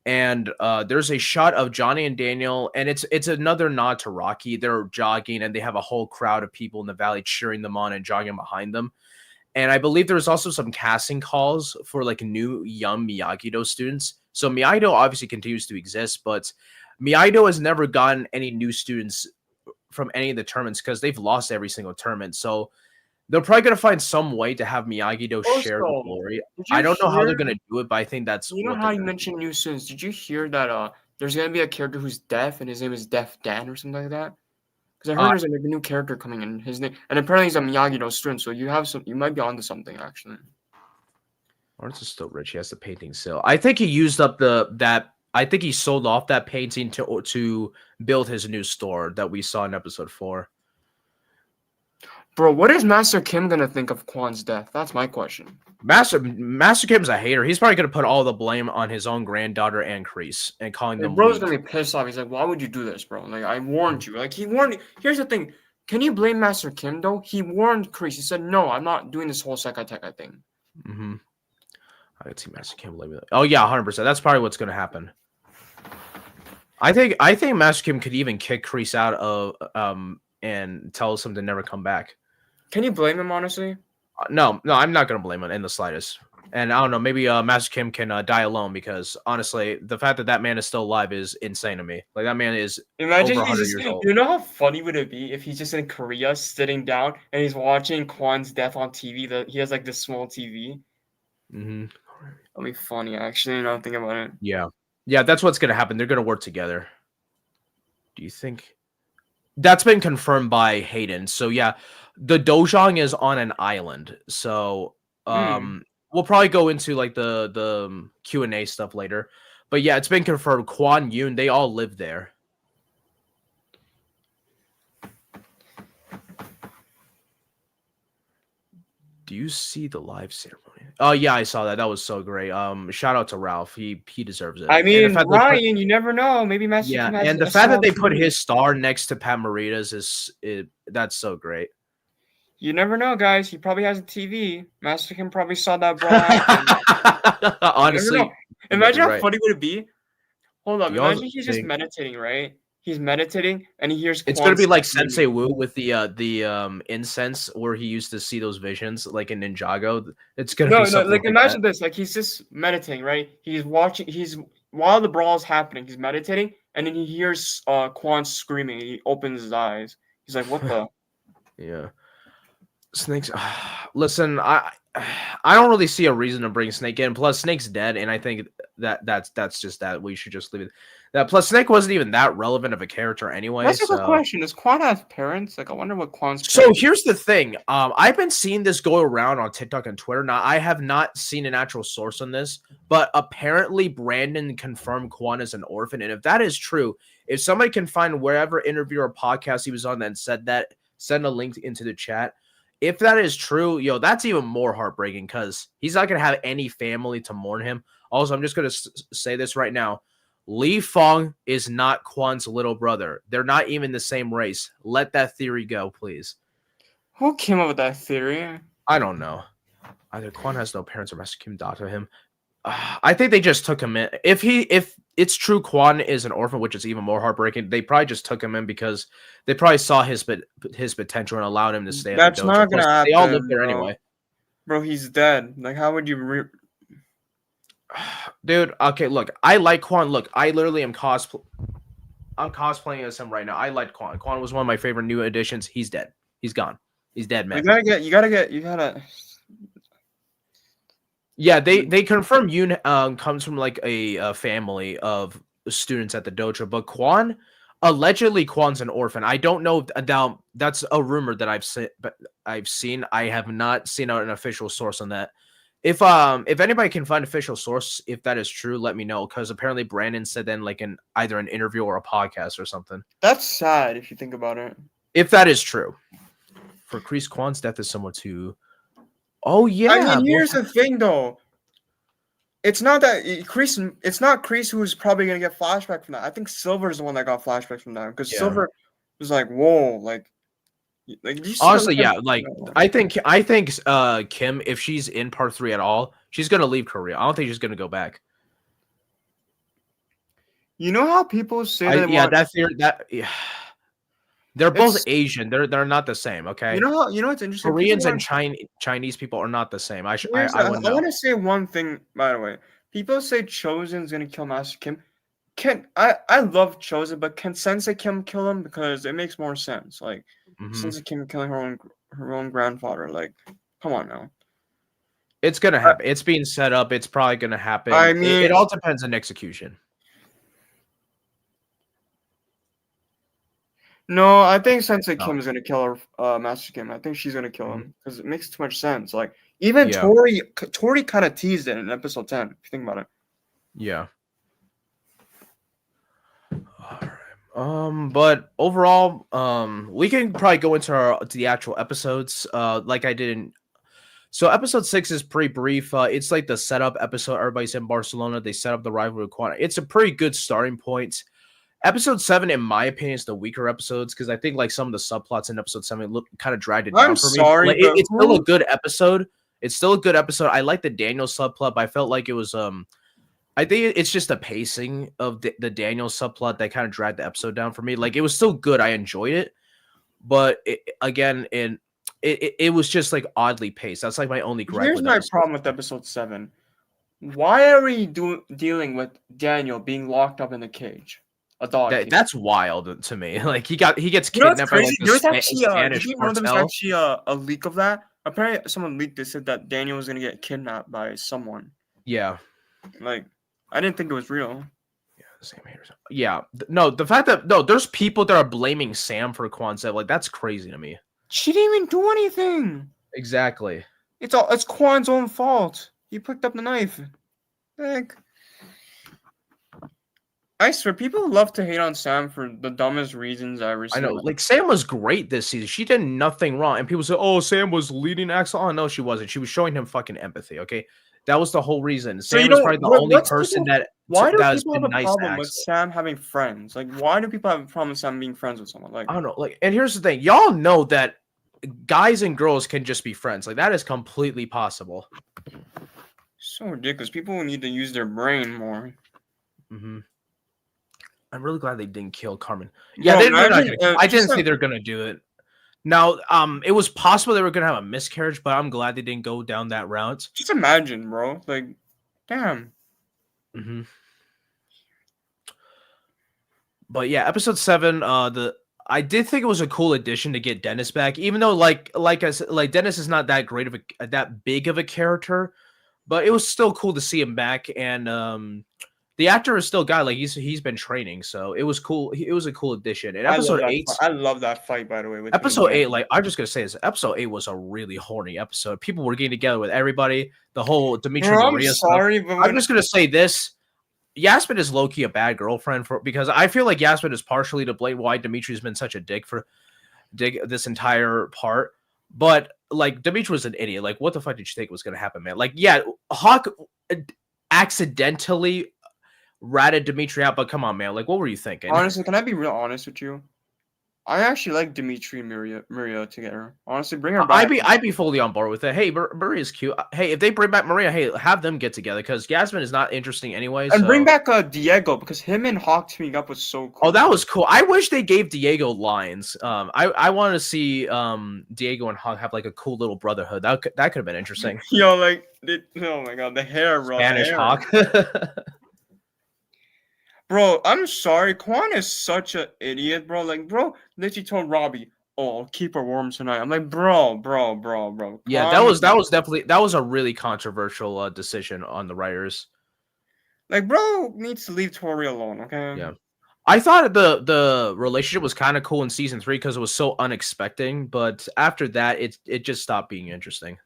and there's a shot of Johnny and Daniel, and it's another nod to Rocky. They're jogging, and they have a whole crowd of people in the valley cheering them on and jogging behind them. And I believe there's also some casting calls for like new young Miyagi-Do students. So Miyagi-Do obviously continues to exist, but Miyagi-Do has never gotten any new students from any of the tournaments because they've lost every single tournament. So they're probably going to find some way to have Miyagi-Do share the glory. I don't know how they're going to do it, but I think that's you know how you mentioned new students. Did you hear that there's going to be a character who's deaf and his name is Deaf Dan or something like that? Because I heard there's like a new character coming in. His name, and apparently he's a Miyagi-Do student. So you might be onto something actually. Lawrence is still rich. He has the painting still. I think he used up I think he sold off that painting to build his new store that we saw in episode 4. Bro, what is Master Kim gonna think of Kwon's death? That's my question. Master Kim's a hater. He's probably gonna put all the blame on his own granddaughter and Kreese and calling them bro's weak. gonna be pissed off. He's like, why would you do this, bro? Like, I warned you. Like, he warned. Here's the thing. Can you blame Master Kim though? He warned Kreese. He said, no, I'm not doing this whole Sekai thing. Mm-hmm. I could see Master Kim blaming. Oh yeah, 100%. That's probably what's gonna happen. I think Master Kim could even kick Kreese out of and tell him to never come back. Can you blame him, honestly? No, I'm not gonna blame him in the slightest. And I don't know, maybe Master Kim can die alone because honestly, the fact that man is still alive is insane to me. Like that man is imagine over 100 years old. You know how funny would it be if he's just in Korea sitting down and he's watching Kwon's death on TV? That he has like this small TV. Mm-hmm. That'll be funny, actually. Now I'm thinking about it. Yeah, that's what's gonna happen. They're gonna work together. Do you think? That's been confirmed by Hayden. So yeah, the dojang is on an island. So we'll probably go into like the Q&A stuff later. But yeah, it's been confirmed. Kwon, Yoon, they all live there. Do you see the live ceremony? Oh yeah, I saw that. That was so great. Shout out to Ralph. He deserves it. I mean, Ryan, you never know. Maybe Master Kim has and the fact that they put his star next to Pat Morita's that's so great. You never know, guys. He probably has a TV. Master Kim probably saw that brawl. Honestly, imagine how funny would it be. Hold up, imagine he's just meditating, right? He's meditating and he hears. It's gonna be like Sensei Wu with the incense where he used to see those visions, like in Ninjago. It's gonna be something like imagine this. Like he's just meditating, right? He's watching. While the brawl is happening, he's meditating, and then he hears Kwon screaming. He opens his eyes. He's like, "What the?" Yeah. Snakes. Listen, I don't really see a reason to bring Snake in. Plus, Snake's dead, and I think that's just that. We should just leave it. That plus, Snake wasn't even that relevant of a character anyway. That's a good question. Does Kwon have parents? Like, I wonder what Kwon's. So here's the thing. I've been seeing this go around on TikTok and Twitter. Now, I have not seen an actual source on this, but apparently Brandon confirmed Kwon is an orphan, and if that is true, if somebody can find wherever interview or podcast he was on that said that, send a link into the chat. If that is true, that's even more heartbreaking because he's not going to have any family to mourn him. Also, I'm just going to say this right now. Lee Fong is not Kwon's little brother. They're not even the same race. Let that theory go, please. Who came up with that theory? I don't know. Either Kwon has no parents or Master Kim adopted him. I think they just took him in. If it's true Kwon is an orphan, which is even more heartbreaking, they probably just took him in because they probably saw his potential and allowed him to stay. That's not gonna happen. They all live there anyway. Bro, he's dead. Like, how would you? Dude, okay, look, I like Kwon. Look, I literally am I'm cosplaying as him right now. I like Kwon. Kwon was one of my favorite new additions. He's dead. He's gone. He's dead, man. You gotta. Yeah, they confirm Yoon comes from like a family of students at the dojo, but allegedly Kwon's an orphan. I don't know now. That's a rumor that I've seen. I have not seen an official source on that. If anybody can find official source, if that is true, let me know. Because apparently Brandon said then like in either an interview or a podcast or something. That's sad if you think about it. If that is true, for Kreese, Kwon's death is similar to. Oh yeah. I mean, here's the thing though. It's not that Kreese. It's not Kreese who's probably gonna get flashback from that. I think Silver's the one that got flashback from that because Silver was like, "Whoa, like." Honestly, yeah. Like, I think Kim, if she's in part 3 at all, she's gonna leave Korea. I don't think she's gonna go back. You know how people say they're both Asian. They're not the same. Okay. You know what's interesting? Koreans and Chinese people are not the same. I want to say one thing, by the way. People say Chosen's gonna kill Master Kim. I love Chosen, but can Sensei Kim kill him? Because it makes more sense. Like Sensei Kim killing her own grandfather. Like, come on now. It's gonna happen. It's being set up. It's probably gonna happen. I mean, it all depends on execution. No, I think Sensei Kim is gonna kill her, Master Kim. I think she's gonna kill him because it makes too much sense. Like even Tori kind of teased it in episode 10. If you think about it. Yeah. But overall, we can probably go into the actual episodes. Like I didn't. So episode 6 is pretty brief. It's like the setup episode. Everybody's in Barcelona. They set up the rivalry with Kwon. It's a pretty good starting point. Episode 7, in my opinion, is the weaker episodes because I think like some of the subplots in episode 7 kind of dragged it down for me. Sorry, like, it's still a good episode. It's still a good episode. I like the Daniel subplot, but I felt like it was I think it's just the pacing of the Daniel subplot that kind of dragged the episode down for me. Like it was still good. I enjoyed it, but it was just like oddly paced. That's like my only gripe. Here's my problem with episode 7. Why are we dealing with Daniel being locked up in a cage? A dog. That's wild to me. Like he gets kidnapped by like Spanish cartel. Did you know there was actually a leak of that? Apparently, someone leaked this, said that Daniel was gonna get kidnapped by someone. Yeah. Like, I didn't think it was real. Yeah, same here. Yeah. No, the fact that there's people that are blaming Sam for Kwon's death. Like that's crazy to me. She didn't even do anything. Exactly. It's Kwon's own fault. He picked up the knife. Like, I swear, people love to hate on Sam for the dumbest reasons I ever seen. I know, like Sam was great this season. She did nothing wrong, and people say, "Oh, Sam was leading Axel." Oh no, she wasn't. She was showing him fucking empathy. Okay, that was the whole reason. Sam is probably the only person that. Why do has people have a problem with Sam having friends? Like, why do people have a problem with Sam being friends with someone? Like, I don't know. Like, and here's the thing: y'all know that guys and girls can just be friends. Like, that is completely possible. So ridiculous. People need to use their brain more. Mm-hmm. I'm really glad they didn't kill Carmen. Yeah, they're not gonna, I didn't say they're gonna do it. Now, it was possible they were gonna have a miscarriage, but I'm glad they didn't go down that route. Just imagine, bro. Like, damn. Mm-hmm. But yeah, episode 7. I did think it was a cool addition to get Dennis back, even though like I said, like Dennis is not that great of that big of a character, but it was still cool to see him back. And the actor is still guy, like he's been training, so it was cool. It was a cool addition. And episode 8, I love that fight, by the way. With episode 8, like I'm just gonna say this, episode 8 was a really horny episode. People were getting together with everybody. The whole Dimitri. I'm sorry, but I'm just gonna say this. Yasmin is low-key a bad girlfriend because I feel like Yasmin is partially to blame why Dimitri's been such a dick this entire part. But like Dimitri was an idiot. Like, what the fuck did you think was gonna happen, man? Like, yeah, Hawk accidentally ratted Dimitri out, but come on, man. Like, what were you thinking? Honestly, can I be real honest with you? I actually like Dimitri and Maria together. Honestly, bring her back. I'd be fully on board with it. Hey, Maria's cute. Hey, if they bring back Maria, hey, have them get together because Yasmin is not interesting anyway. And bring back Diego because him and Hawk teaming up was so cool. Oh, that was cool. I wish they gave Diego lines. I want to see Diego and Hawk have like a cool little brotherhood. That could have been interesting. Yo, like, oh my god, the hair, bro. Spanish Hawk. Bro, I'm sorry. Kwon is such an idiot, bro. Like, bro, literally told Robbie, "Oh, I'll keep her warm tonight." I'm like, bro. Kwon, yeah, that was a really controversial decision on the writers. Like, bro needs to leave Tori alone, okay? Yeah. I thought the relationship was kind of cool in season 3 because it was so unexpected, but after that, it just stopped being interesting.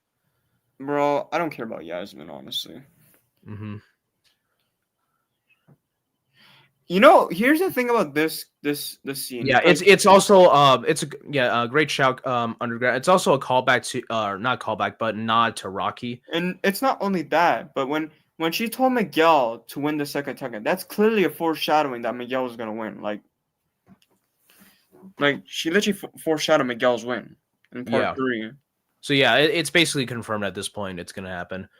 Bro, I don't care about Yasmin, honestly. Mm-hmm. You know, here's the thing about this scene. Yeah, it's also a great shout, Underground. It's also a callback to not callback, but nod to Rocky. And it's not only that, but when she told Miguel to win the second Tekken, that's clearly a foreshadowing that Miguel was gonna win. Like she literally foreshadowed Miguel's win in part 3. So yeah, it's basically confirmed at this point. It's gonna happen.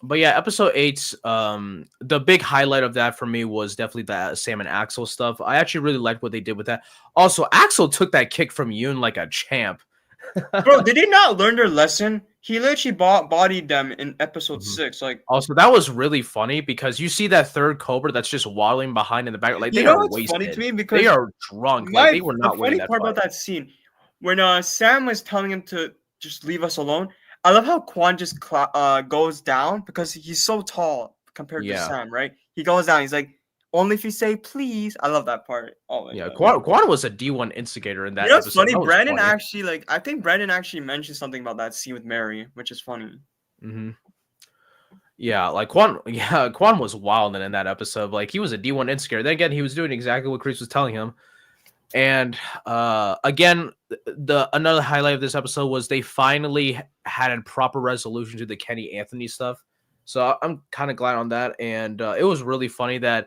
But yeah, episode 8, the big highlight of that for me was definitely that Sam and Axel stuff. I actually really liked what they did with that. Also, Axel took that kick from Yoon like a champ. Bro, did they not learn their lesson? He literally bodied them in episode 6. Like, also, that was really funny because you see that third Cobra that's just waddling behind in the back. Like, they are wasted. Funny to me because they are drunk. Like, they were not winning that funny part about that scene when Sam was telling him to just leave us alone. I love how Kwon just goes down because he's so tall compared to Sam, right? He goes down. He's like, only if you say please. I love that part. Oh yeah, Kwon was a D1 instigator in that. You know what's funny? Brandon actually I think Brandon actually mentioned something about that scene with Mary, which is funny. Mm-hmm. Yeah, like Kwon was wild in that episode. Like he was a D1 insecure. Then again, he was doing exactly what Kreese was telling him. And again, the another highlight of this episode was they finally had a proper resolution to the Kenny Anthony stuff. So I'm kind of glad on that. And it was really funny that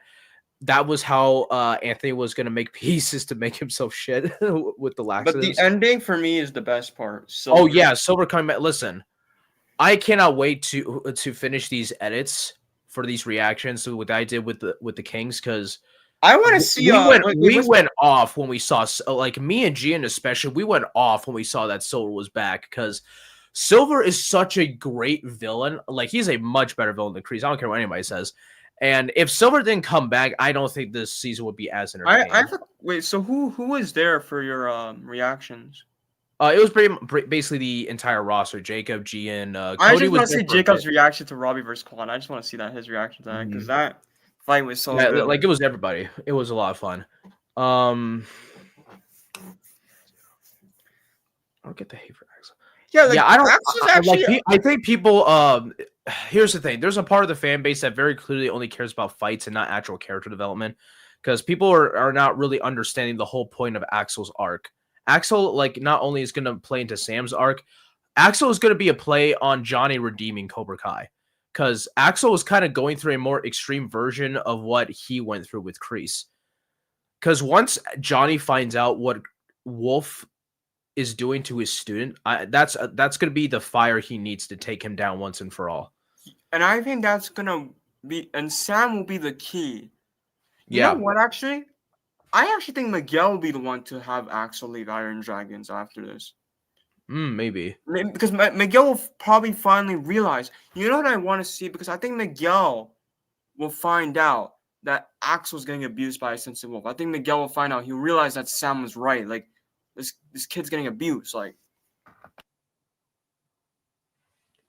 was how Anthony was going to make pieces to make himself shit with the laxatives. But the ending for me is the best part. Silver. Oh yeah, Silver coming back. Listen, I cannot wait to finish these edits for these reactions to what I did with the Kings, because I want to see. We went off when we saw, like me and Gian especially. We went off when we saw that Silver was back, because Silver is such a great villain. Like he's a much better villain than Kreese. I don't care what anybody says. And if Silver didn't come back, I don't think this season would be as entertaining. Wait, so who was there for your reactions? It was basically the entire roster. Jacob, Gian, Cody. I just want to see Jacob's reaction to Robbie versus Kwon. I just want to see his reaction to that, because that fight was so good. Like it was everybody. It was a lot of fun. I don't get the hate for Axel. Yeah, I don't. I think people. Here's the thing. There's a part of the fan base that very clearly only cares about fights and not actual character development, because people are not really understanding the whole point of Axel's arc. Axel, like, not only is going to play into Sam's arc, Axel is going to be a play on Johnny redeeming Cobra Kai, because Axel was kind of going through a more extreme version of what he went through with Kreese. Because once Johnny finds out what Wolf is doing to his student, that's going to be the fire he needs to take him down once and for all. And I think that's going to be, and Sam will be the key. You know what, actually? I actually think Miguel will be the one to have Axel leave Iron Dragons after this. Maybe. Because Miguel will probably finally realize, you know what I want to see? Because I think Miguel will find out that Axel's getting abused by a sensitive wolf. I think Miguel will find out. He'll realize that Sam was right. Like, this kid's getting abused. Like,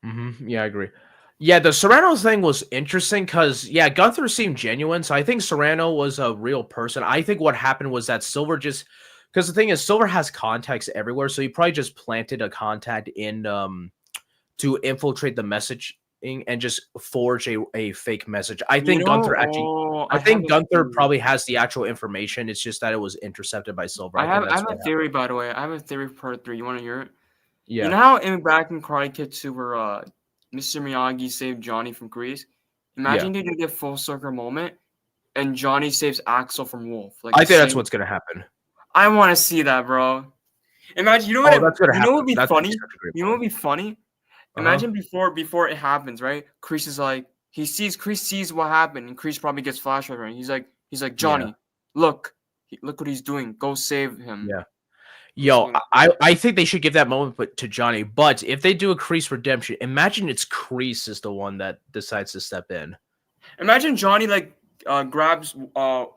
yeah, I agree. Yeah, the Serrano thing was interesting because, Gunther seemed genuine. So I think Serrano was a real person. I think what happened was that Silver just, because the thing is, Silver has contacts everywhere. So he probably just planted a contact in to infiltrate the messaging and just forge a fake message. I think Gunther Gunther probably has the actual information. It's just that it was intercepted by Silver. I have a theory, by the way. I have a theory for part 3. You want to hear it? Yeah. You know how back in Karate Kid 2 where Mr. Miyagi saved Johnny from Kreese? Imagine they did a full circle moment and Johnny saves Axel from Wolf. Like, I think that's what's gonna happen. I want to see that, bro. Imagine, you know what? You know what would be funny? You know what would be funny? Imagine before it happens, right? Kreese is like, Kreese sees what happened, and Kreese probably gets flashback, right? He's like, Johnny, look what he's doing. Go save him. Yeah. Yo, I think they should give that moment to Johnny. But if they do a Kreese redemption, imagine it's Kreese is the one that decides to step in. Imagine Johnny grabs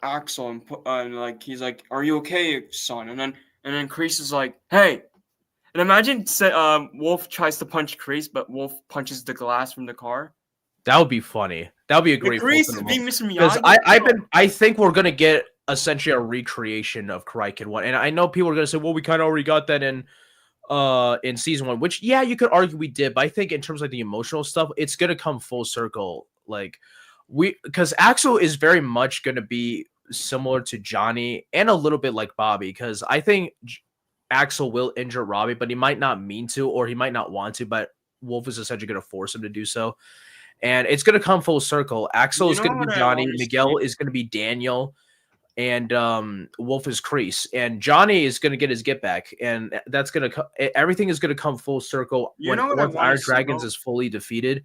Axel and like he's like, "Are you okay, son?" And then Kreese is like, "Hey." And imagine Wolf tries to punch Kreese, but Wolf punches the glass from the car. That would be funny. That would be a great. Kreese being Mr. Miyagi. Because I think we're gonna get essentially a recreation of Karate Kid 1, and I know people are gonna say, "Well, we kind of already got that in season 1," which you could argue we did, but I think in terms of the emotional stuff, it's gonna come full circle. Like because Axel is very much gonna be similar to Johnny and a little bit like Bobby, because I think Axel will injure Robbie, but he might not mean to, or he might not want to, but Wolf is essentially going to force him to do so. And it's going to come full circle. Axel is going to be Johnny, Miguel is going to be Daniel, and Wolf is Kreese. And Johnny is going to get his get back, and that's going to everything is going to come full circle once Iron Dragons is fully defeated.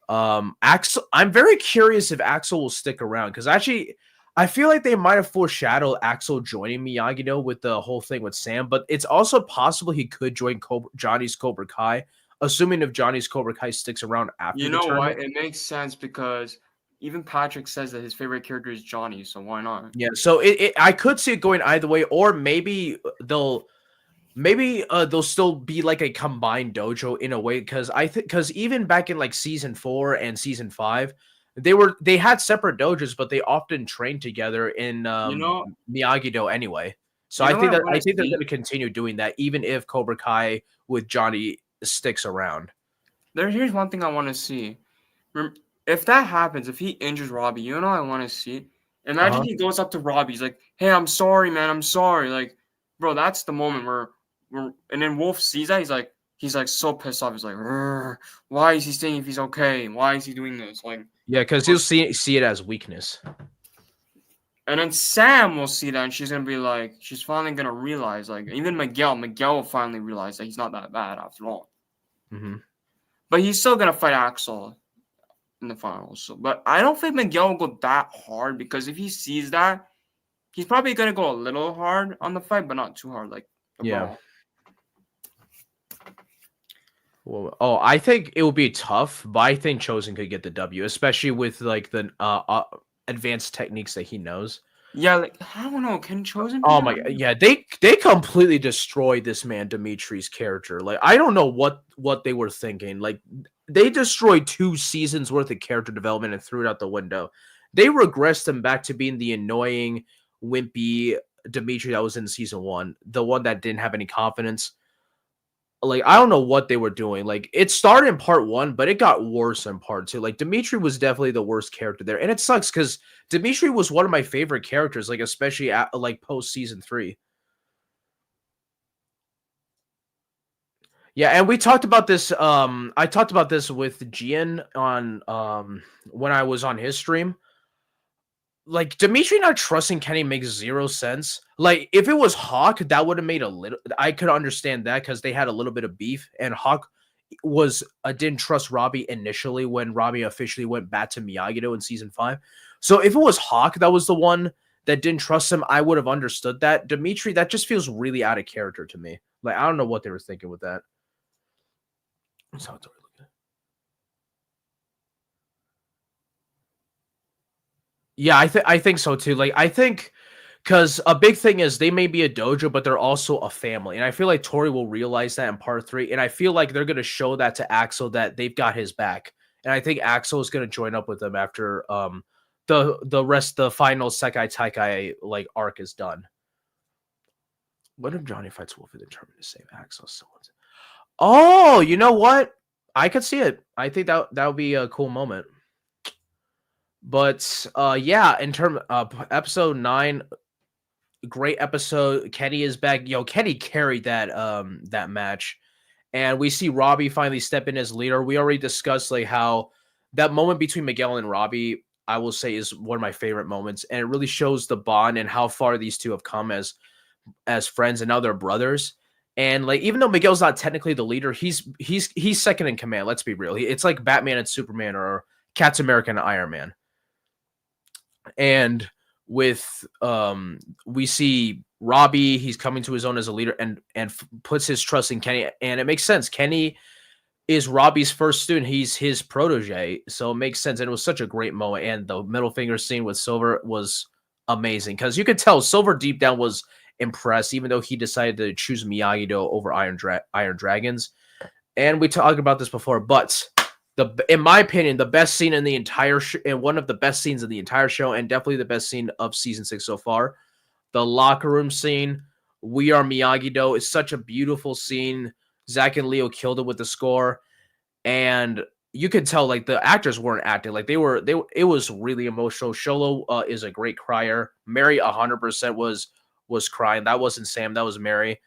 Axel, I'm very curious if Axel will stick around, because actually I feel like they might have foreshadowed Axel joining Miyagi-Do with the whole thing with Sam, but it's also possible he could join Johnny's Cobra Kai, assuming if Johnny's Cobra Kai sticks around after the tournament. What? It makes sense because even Patrick says that his favorite character is Johnny, so why not? Yeah, so I could see it going either way, or maybe they'll still be like a combined dojo in a way, because even back in like season 4 and season 5. They had separate dojos, but they often trained together in Miyagi-Do anyway. So I think they're going to continue doing that, even if Cobra Kai with Johnny sticks around. Here's one thing I want to see. if that happens, if he injures Robbie, you know I want to see. Imagine he goes up to Robbie. He's like, "Hey, I'm sorry, man. I'm sorry." Like, bro, that's the moment where and then Wolf sees that. He's like so pissed off. He's like, "Why is he saying if he's okay? Why is he doing this?" Like, yeah, because he'll see it as weakness. And then Sam will see that, and she's gonna be like, she's finally gonna realize, like, even Miguel will finally realize that he's not that bad after all. Mm-hmm. But he's still gonna fight Axel in the finals. So, but I don't think Miguel will go that hard, because if he sees that, he's probably gonna go a little hard on the fight, but not too hard, like the brawl. Well, I think it will be tough, but I think Chosen could get the W, especially with like the advanced techniques that he knows. Yeah, like I don't know, can Chosen? Oh my god, yeah, they completely destroyed this man Dimitri's character. Like I don't know what they were thinking. Like they destroyed 2 seasons worth of character development and threw it out the window. They regressed him back to being the annoying, wimpy Dimitri that was in season 1, the one that didn't have any confidence. Like I don't know what they were doing. Like it started in part 1, but it got worse in part 2. Like Dimitri was definitely the worst character there, and it sucks because Dimitri was one of my favorite characters. Like especially at like post season 3. Yeah, and we talked about this. I talked about this with Gian on when I was on his stream. Like Dimitri not trusting Kenny makes 0 sense. Like if it was Hawk, that would have made a little. I could understand that because they had a little bit of beef, and Hawk was didn't trust Robbie initially when Robbie officially went back to Miyagi-Do in season 5. So if it was Hawk that was the one that didn't trust him, I would have understood that. Dimitri, that just feels really out of character to me. Like I don't know what they were thinking with that. Yeah, I think so too. Like I think because a big thing is they may be a dojo, but they're also a family, and I feel like Tori will realize that in part 3. And I feel like they're gonna show that to Axel that they've got his back, and I think Axel is gonna join up with them after the final Sekai Taikai like arc is done. What if Johnny fights Wolf in the tournament to save Axel? Oh, you know what? I could see it. I think that would be a cool moment. But yeah, in terms of episode 9, great episode. Kenny is back. Yo, Kenny carried that that match, and we see Robbie finally step in as leader. We already discussed like how that moment between Miguel and Robbie, I will say, is one of my favorite moments, and it really shows the bond and how far these two have come as friends and now they're brothers. And like even though Miguel's not technically the leader, he's second in command. Let's be real. It's like Batman and Superman or Captain America and Iron Man. And with we see Robbie, he's coming to his own as a leader and puts his trust in Kenny, and it makes sense. Kenny is Robbie's first student. He's his protege, so it makes sense. And it was such a great moment. And the middle finger scene with Silver was amazing because you could tell Silver deep down was impressed, even though he decided to choose Miyagi-Do over Iron Dragons. And we talked about this before, but in my opinion, the best scene in the entire and one of the best scenes in the entire show, and definitely the best scene of season 6 so far, the locker room scene. We Are Miyagi-Do is such a beautiful scene. Zach and Leo killed it with the score, and you could tell like the actors weren't acting like they were. It was really emotional. Sholo is a great crier. Mary 100% was crying. That wasn't Sam. That was Mary.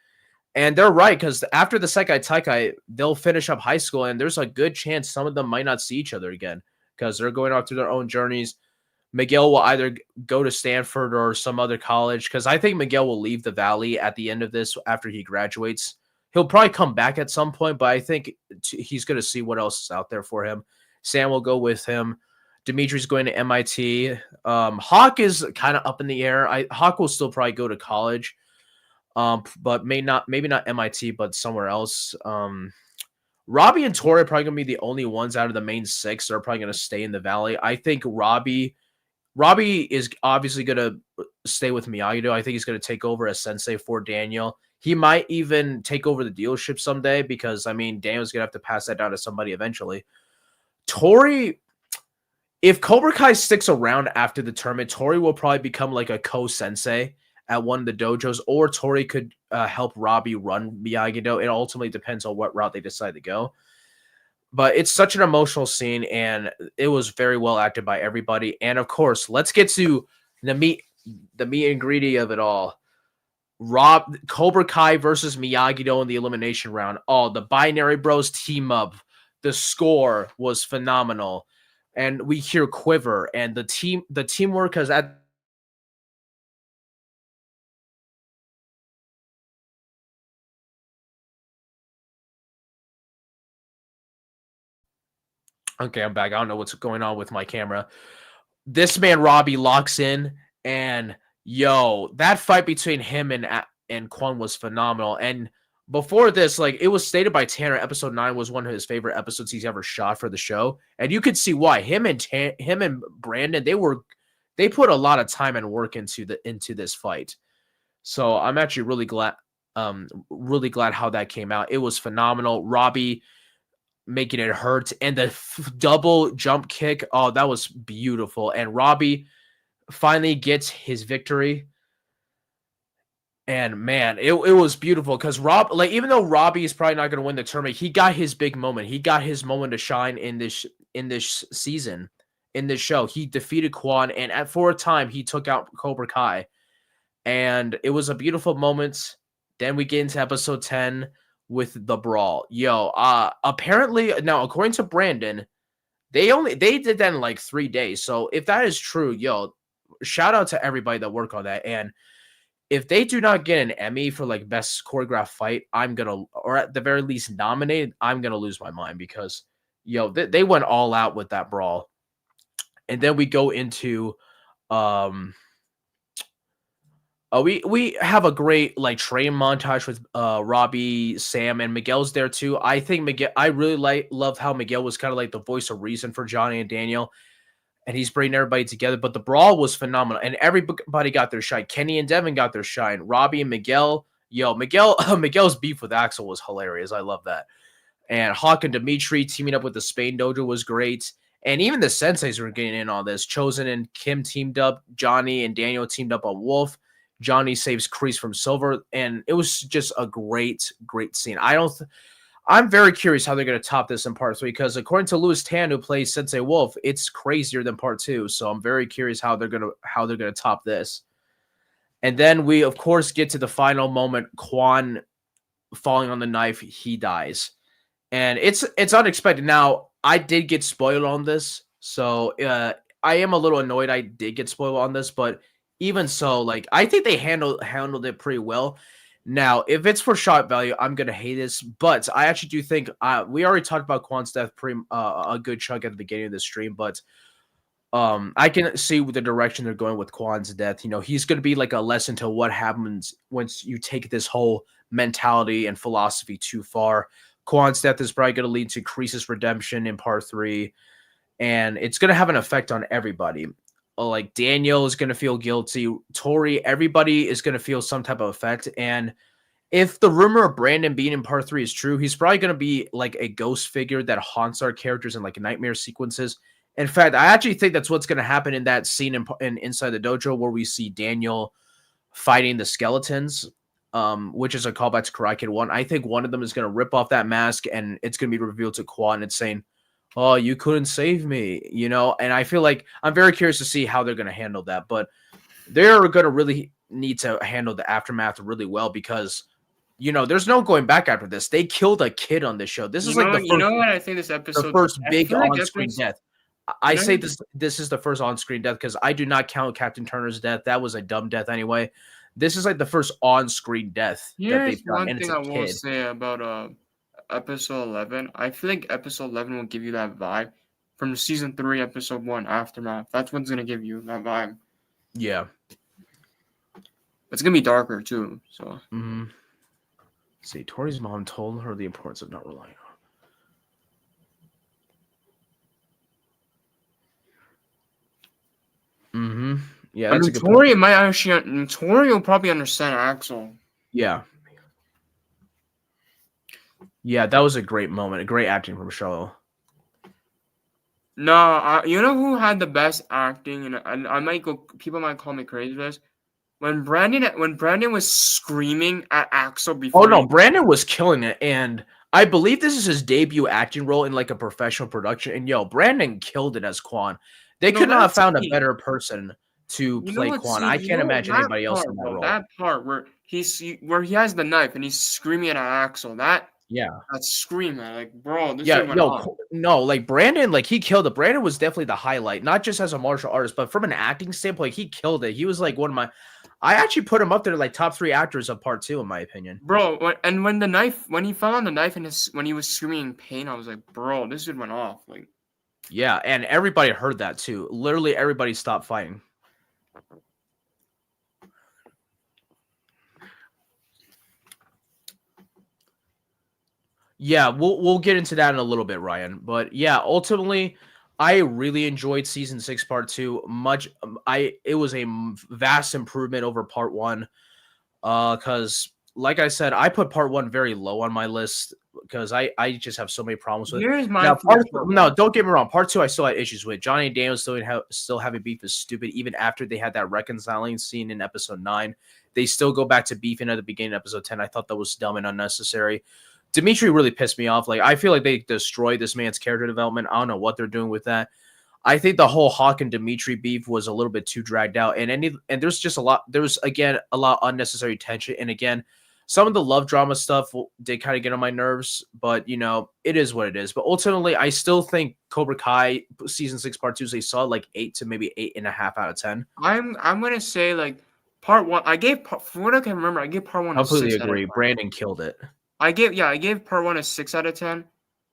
And they're right, because after the Sekai Taikai, they'll finish up high school, and there's a good chance some of them might not see each other again because they're going off to their own journeys. Miguel will either go to Stanford or some other college, because I think Miguel will leave the Valley at the end of this after he graduates. He'll probably come back at some point, but I think he's going to see what else is out there for him. Sam will go with him. Dimitri's going to MIT. Hawk is kind of up in the air. Hawk will still probably go to college. But maybe not MIT, but somewhere else. Robbie and Tori are probably gonna be the only ones out of the main 6 that are probably gonna stay in the Valley. I think Robbie is obviously gonna stay with Miyagi-Do. I think he's gonna take over as sensei for Daniel. He might even take over the dealership someday because I mean Daniel's gonna have to pass that down to somebody eventually. Tori, if Cobra Kai sticks around after the tournament, Tori will probably become like a co-sensei at one of the dojos, or Tori could help Robbie run Miyagi-Do. It ultimately depends on what route they decide to go. But it's such an emotional scene, and it was very well acted by everybody. And of course, let's get to the meat and greedy of it all. Cobra Kai versus Miyagi-Do in the elimination round. Oh, the Binary Bros team up. The score was phenomenal. And we hear Quiver, and the teamwork has at Okay, I'm back. I don't know what's going on with my camera. This man Robbie locks in, and that fight between him and Kwon was phenomenal. And before this, like, it was stated by Tanner, episode 9 was one of his favorite episodes he's ever shot for the show, and you could see why. Him and Brandon, they put a lot of time and work into this fight. So I'm actually really glad how that came out. It was phenomenal. Robbie making it hurt, and the double jump kick, oh, that was beautiful. And Robbie finally gets his victory, and man, it was beautiful because even though Robbie is probably not going to win the tournament, he got his big moment. He got his moment to shine in this season, in this show. He defeated Kwon, and for a time he took out Cobra Kai, and it was a beautiful moment. Then we get into episode 10 with the brawl. Apparently, now according to Brandon, they did that in like 3 days. So if that is true, shout out to everybody that worked on that. And if they do not get an Emmy for like best choreographed fight, or at the very least nominated, I'm gonna lose my mind because they went all out with that brawl. And then we go into we have a great like train montage with Robbie, Sam, and Miguel's there too. I think Miguel. I really love how Miguel was kind of like the voice of reason for Johnny and Daniel, and he's bringing everybody together. But the brawl was phenomenal, and everybody got their shine. Kenny and Devin got their shine. Robbie and Miguel. Miguel's beef with Axel was hilarious. I love that. And Hawk and Dimitri teaming up with the Spain Dojo was great. And even the senseis were getting in on this. Chosen and Kim teamed up. Johnny and Daniel teamed up on Wolf. Johnny saves Kreese from Silver, and it was just a great scene. I'm very curious how they're going to top this in part 3 because according to Louis Tan, who plays Sensei Wolf, it's crazier than part 2. So I'm very curious how they're going to top this. And then we of course get to the final moment. Kwon falling on the knife, he dies, and it's unexpected. Now I did get spoiled on this, so I am a little annoyed I did get spoiled on this, but even so, like, I think they handled it pretty well. Now, if it's for shock value, I'm gonna hate this, but I actually do think we already talked about Kwon's death a good chunk at the beginning of the stream, but I can see the direction they're going with Kwon's death. He's gonna be like a lesson to what happens once you take this whole mentality and philosophy too far. Kwon's death is probably gonna lead to Kreese's redemption in part 3, and it's gonna have an effect on everybody. Like Daniel is going to feel guilty. Tori, everybody is going to feel some type of effect. And if the rumor of Brandon being in part 3 is true, he's probably going to be like a ghost figure that haunts our characters in like nightmare sequences. In fact, I actually think that's what's going to happen in that scene in Inside the Dojo where we see Daniel fighting the skeletons, which is a callback to Karate Kid 1. I think one of them is going to rip off that mask and it's going to be revealed to Kwon and saying, "Oh, you couldn't save me," and I feel like I'm very curious to see how they're going to handle that, but they're going to really need to handle the aftermath really well because, there's no going back after this. They killed a kid on this show. This is like the first, what I think this episode, the first big on-screen death. I say this is the first on-screen death because I do not count Captain Turner's death. That was a dumb death anyway. This is like the first on-screen death that they've done, and it's a kid. Here's one thing I will say about episode 11. I feel like episode 11 will give you that vibe from season 3, episode 1, Aftermath. That's what's gonna give you that vibe. Yeah, it's gonna be darker too. So, see, Tori's mom told her the importance of not relying on. Yeah, that's a good Tori point. might actually. Tori will probably understand Axel. Yeah. Yeah, that was a great moment. A great acting from Charlotte. No, you know who had the best acting, and I might go. People might call me crazy for this. when Brandon was screaming at Axel before. Oh no, Brandon was killing it, and I believe this is his debut acting role in like a professional production. And Brandon killed it as Kwon. They could not have found a better person to play Kwon. I can't imagine anybody else in that role. That part where he has the knife and he's screaming at Axel. That scream, man, like, bro, this went on. No, like Brandon, like he killed it. Brandon was definitely the highlight, not just as a martial artist, but from an acting standpoint, he killed it. He was like I actually put him up there like top 3 actors of part 2, in my opinion. Bro, when he fell on the knife and when he was screaming in pain, I was like, bro, this dude went off. Like, yeah, and everybody heard that too. Literally, everybody stopped fighting. Yeah, we'll get into that in a little bit, Ryan. But yeah, ultimately, I really enjoyed season 6, part 2. It was a vast improvement over part 1. Because like I said, I put part 1 very low on my list because I just have so many problems with it. No, don't get me wrong. Part 2, I still had issues with. Johnny and Daniel still having beef is stupid. Even after they had that reconciling scene in episode 9, they still go back to beefing at the beginning of episode 10. I thought that was dumb and unnecessary. Dimitri really pissed me off. Like, I feel like they destroyed this man's character development. I don't know what they're doing with that. I think the whole Hawk and Dimitri beef was a little bit too dragged out. And there's just a lot of unnecessary tension. And again, some of the love drama stuff did kind of get on my nerves, but it is what it is. But ultimately, I still think Cobra Kai season 6 part 2 is a solid like 8 to maybe 8.5 out of 10. I'm gonna say like part 1. From what I can remember, I gave part 1 a 6 out of 10. I completely agree. Brandon killed it. I gave part 1 a 6 out of 10.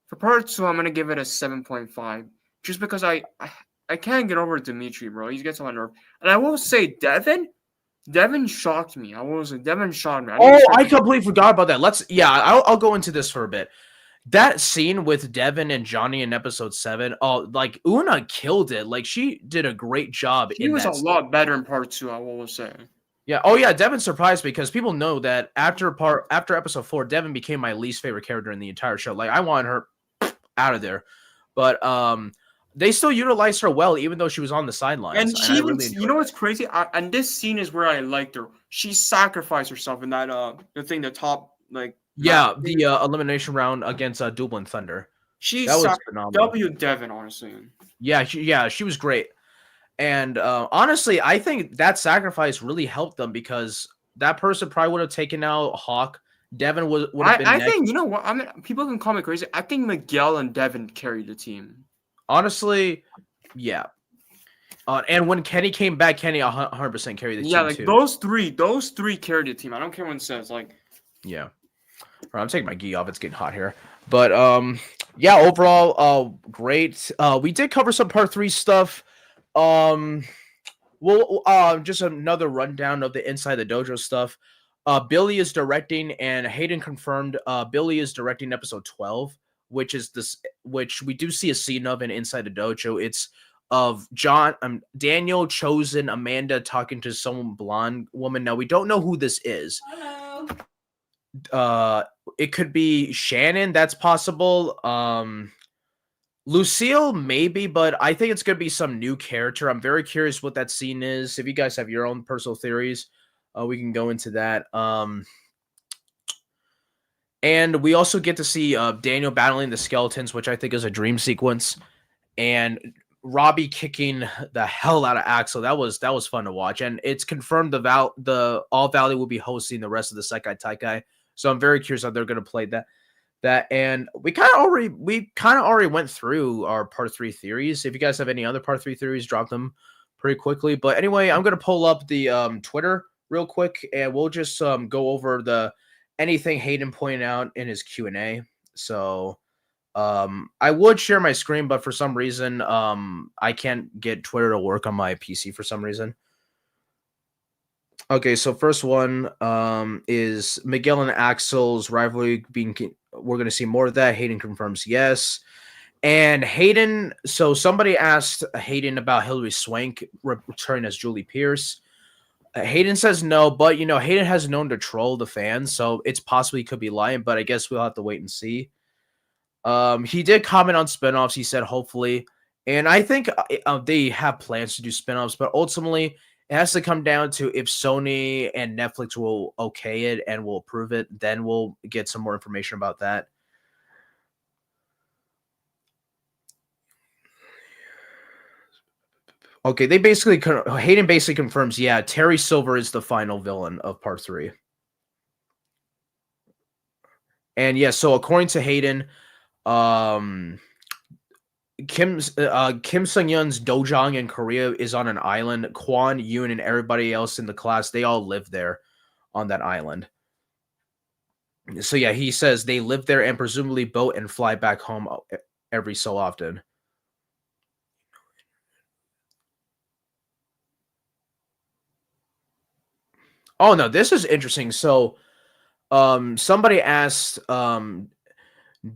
For part 2, I'm gonna give it a 7.5. Just because I can't get over Dimitri, bro. He gets on my nerve. And I will say, Devin shocked me. Devin shocked me. I completely forgot about that. I'll go into this for a bit. That scene with Devin and Johnny in episode 7, like Una killed it. Like she did a great job. He was a lot better in part 2, I will say. Yeah. Oh yeah, Devin surprised me because people know that after episode 4, Devin became my least favorite character in the entire show. Like I wanted her out of there. But they still utilized her well, even though she was on the sidelines. And she you know what's crazy? And this scene is where I liked her. She sacrificed herself in that the top like the elimination round against Dublin Thunder. That was phenomenal. W Devin, honestly. Yeah, she was great. And honestly, I think that sacrifice really helped them because that person probably would have taken out Hawk. Devin would have been next. Think, you know what? People can call me crazy. I think Miguel and Devin carried the team. Honestly, yeah. And when Kenny came back, Kenny 100% carried the team. Yeah, like too. Those three carried the team. I don't care what it says. Like, yeah. All right, I'm taking my gi off. It's getting hot here. But yeah, overall, great. We did cover some part 3 stuff. Just another rundown of the Inside the Dojo stuff. Billy is directing, and Hayden confirmed Billy is directing episode 12, which we do see a scene of in Inside the Dojo. It's of Daniel, Chosen, Amanda talking to some blonde woman. Now we don't know who this is. Hello. It could be Shannon. That's possible. Lucille, maybe, but I think it's gonna be some new character. I'm very curious what that scene is. If you guys have your own personal theories, we can go into that. And we also get to see Daniel battling the skeletons, which I think is a dream sequence, and Robbie kicking the hell out of Axel. That was fun to watch, and it's confirmed the All Valley will be hosting the rest of the Sekai Taikai. So I'm very curious how they're going to play that. And we kind of already went through our part 3 theories. If you guys have any other part 3 theories, drop them pretty quickly. But anyway, I'm going to pull up the Twitter real quick, and we'll just go over anything Hayden pointed out in his Q&A. So I would share my screen, but for some reason I can't get Twitter to work on my PC for some reason. Okay, so first one is Miguel and Axel's rivalry being. We're going to see more of that. Hayden confirms yes. And Hayden, so somebody asked Hayden about Hilary Swank returning as Julie Pierce. Hayden says no, but Hayden has known to troll the fans, so it's possible he could be lying, but I guess we'll have to wait and see. He did comment on spinoffs. He said hopefully, and I think they have plans to do spinoffs, but ultimately, It has to come down to if Sony and Netflix will okay it and will approve it. Then we'll get some more information about that. Okay, Hayden basically confirms, yeah, Terry Silver is the final villain of Part 3. And yeah, so according to Hayden, Kim Sung-yeon's dojang in Korea is on an island. Kwon, Yoon, and everybody else in the class, they all live there on that island. So yeah, he says they live there and presumably boat and fly back home every so often. Oh no, this is interesting. So somebody asked,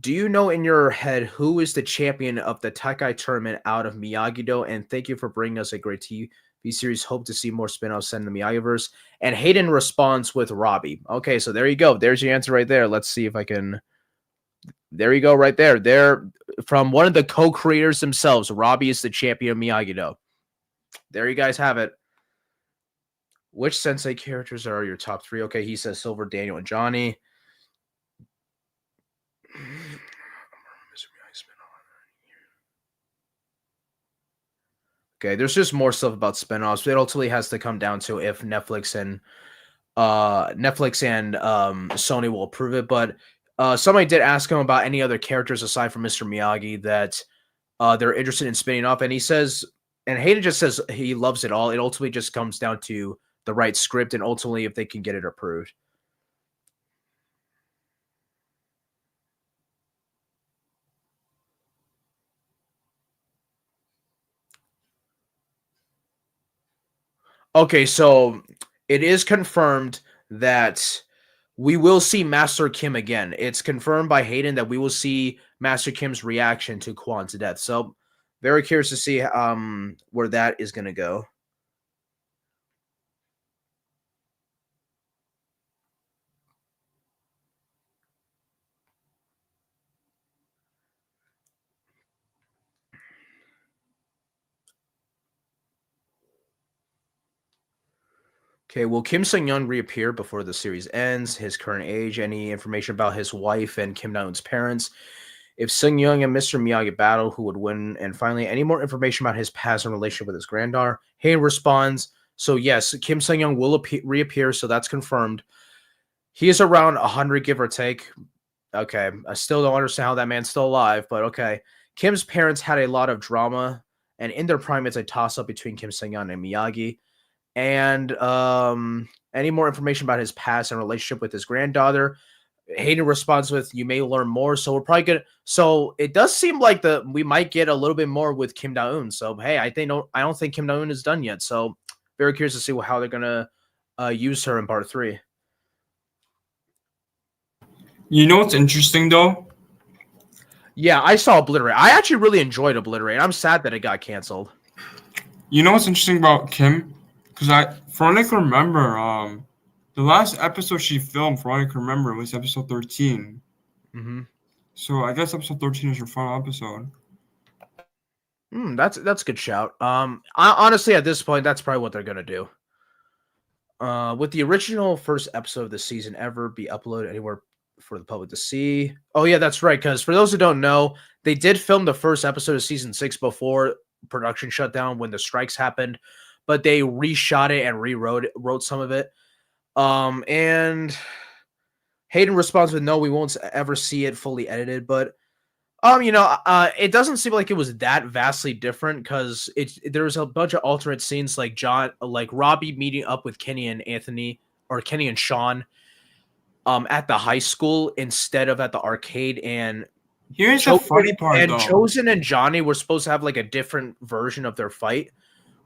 do you know in your head who is the champion of the Taikai tournament out of Miyagi-Do? And thank you for bringing us a great TV series. Hope to see more spin-offs in the Miyagiverse. And Hayden responds with Robbie. Okay, so there you go. There's your answer right there. Let's see if I can. There you go, right there. There, from one of the co-creators themselves. Robbie is the champion of Miyagi-Do. There you guys have it. Which Sensei characters are your top 3? Okay, he says Silver, Daniel, and Johnny. Okay, there's just more stuff about spinoffs. It ultimately has to come down to if Netflix and Sony will approve it. But somebody did ask him about any other characters aside from Mr. Miyagi that they're interested in spinning off, and he says, and Hayden just says he loves it all. It ultimately just comes down to the right script and ultimately if they can get it approved. Okay, so it is confirmed that we will see Master Kim again. It's confirmed by Hayden that we will see Master Kim's reaction to Kwon's death. So very curious to see where that is going to go. Okay, will Kim Sung-yeon reappear before the series ends? His current age, any information about his wife and Kim Na-eun's parents? If Sung-yeon and Mr. Miyagi battle, who would win? And finally, any more information about his past and relationship with his granddaughter? Hayden responds, so yes, Kim Sung-yeon will reappear, so that's confirmed. He is around 100, give or take. Okay, I still don't understand how that man's still alive, but okay. Kim's parents had a lot of drama, and in their prime, it's a toss-up between Kim Sung-yeon and Miyagi. And any more information about his past and relationship with his granddaughter? Hayden responds with, you may learn more. So we're probably good. So it does seem like we might get a little bit more with Kim Na-eun. So, hey, I don't think Kim Na-eun is done yet. So very curious to see how they're going to use her in part 3. You know what's interesting, though? Yeah, I saw Obliterate. I actually really enjoyed Obliterate. I'm sad that it got canceled. You know what's interesting about Kim? Because from what I can remember, the last episode she filmed, from what I can remember, was episode 13. Mm-hmm. So I guess episode 13 is your final episode. That's a good shout. Honestly, at this point, that's probably what they're gonna do. Would the original first episode of the season ever be uploaded anywhere for the public to see? Oh yeah, that's right. Because for those who don't know, they did film the first episode of season 6 before production shut down when the strikes happened. But they reshot it and wrote some of it. And Hayden responds with, no, we won't ever see it fully edited. But, it doesn't seem like it was that vastly different because there's a bunch of alternate scenes like Robbie meeting up with Kenny and Anthony or Kenny and Sean at the high school instead of at the arcade. And here's the funny part, and though. Chosen and Johnny were supposed to have like a different version of their fight.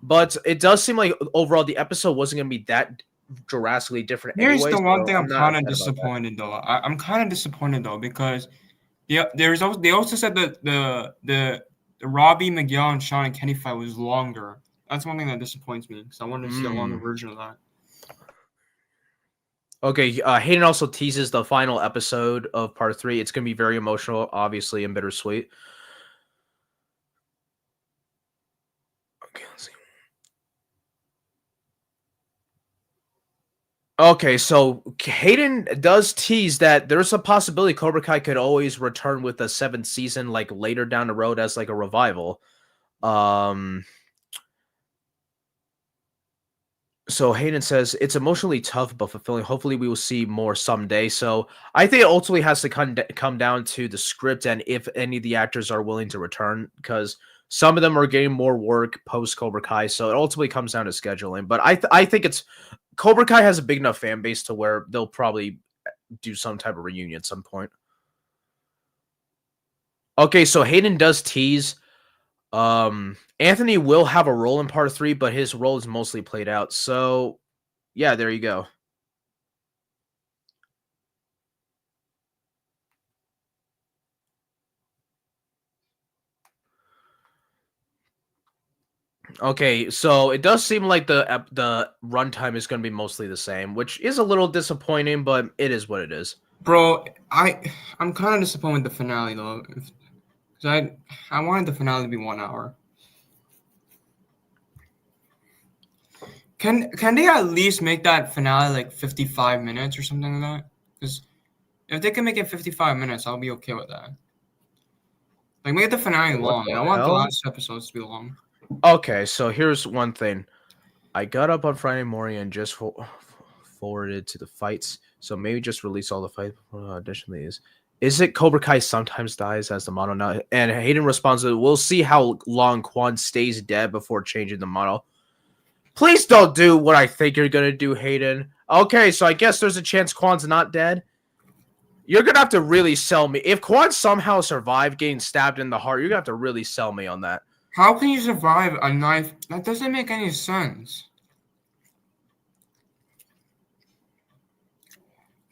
But it does seem like overall the episode wasn't going to be that drastically different. Here's anyways, the one so thing I'm kind of disappointed though. I'm kind of disappointed though because they also said that the Robbie, Miguel, and Sean and Kenny fight was longer. That's one thing that disappoints me because I wanted to see a longer version of that. Okay, Hayden also teases the final episode of part 3. It's going to be very emotional, obviously, and bittersweet. Okay, let's see. Okay, so Hayden does tease that there's a possibility Cobra Kai could always return with a 7th season, like later down the road as like a revival. So Hayden says it's emotionally tough but fulfilling. Hopefully, we will see more someday. So I think it ultimately has to come down to the script and if any of the actors are willing to return, because some of them are getting more work post Cobra Kai. So it ultimately comes down to scheduling. But I think it's Cobra Kai has a big enough fan base to where they'll probably do some type of reunion at some point. Okay, so Hayden does tease. Anthony will have a role in part 3, but his role is mostly played out. So, yeah, there you go. Okay, so it does seem like the runtime is going to be mostly the same, which is a little disappointing, but it is what it is. Bro, I'm kind of disappointed with the finale though, because I wanted the finale to be 1 hour. Can they at least make that finale like 55 minutes or something like that? Because if they can make it 55 minutes, I'll be okay with that. Like, make the finale long. I want the last episodes to be long. Okay, so here's one thing. I got up on Friday morning and just forwarded to the fights. So maybe just release all the fights before audition these. Is it Cobra Kai sometimes dies as the motto now? And Hayden responds, we'll see how long Kwon stays dead before changing the motto. Please don't do what I think you're going to do, Hayden. Okay, so I guess there's a chance Kwon's not dead. You're going to have to really sell me. If Kwon somehow survived getting stabbed in the heart, you're going to have to really sell me on that. How can you survive a knife? That doesn't make any sense.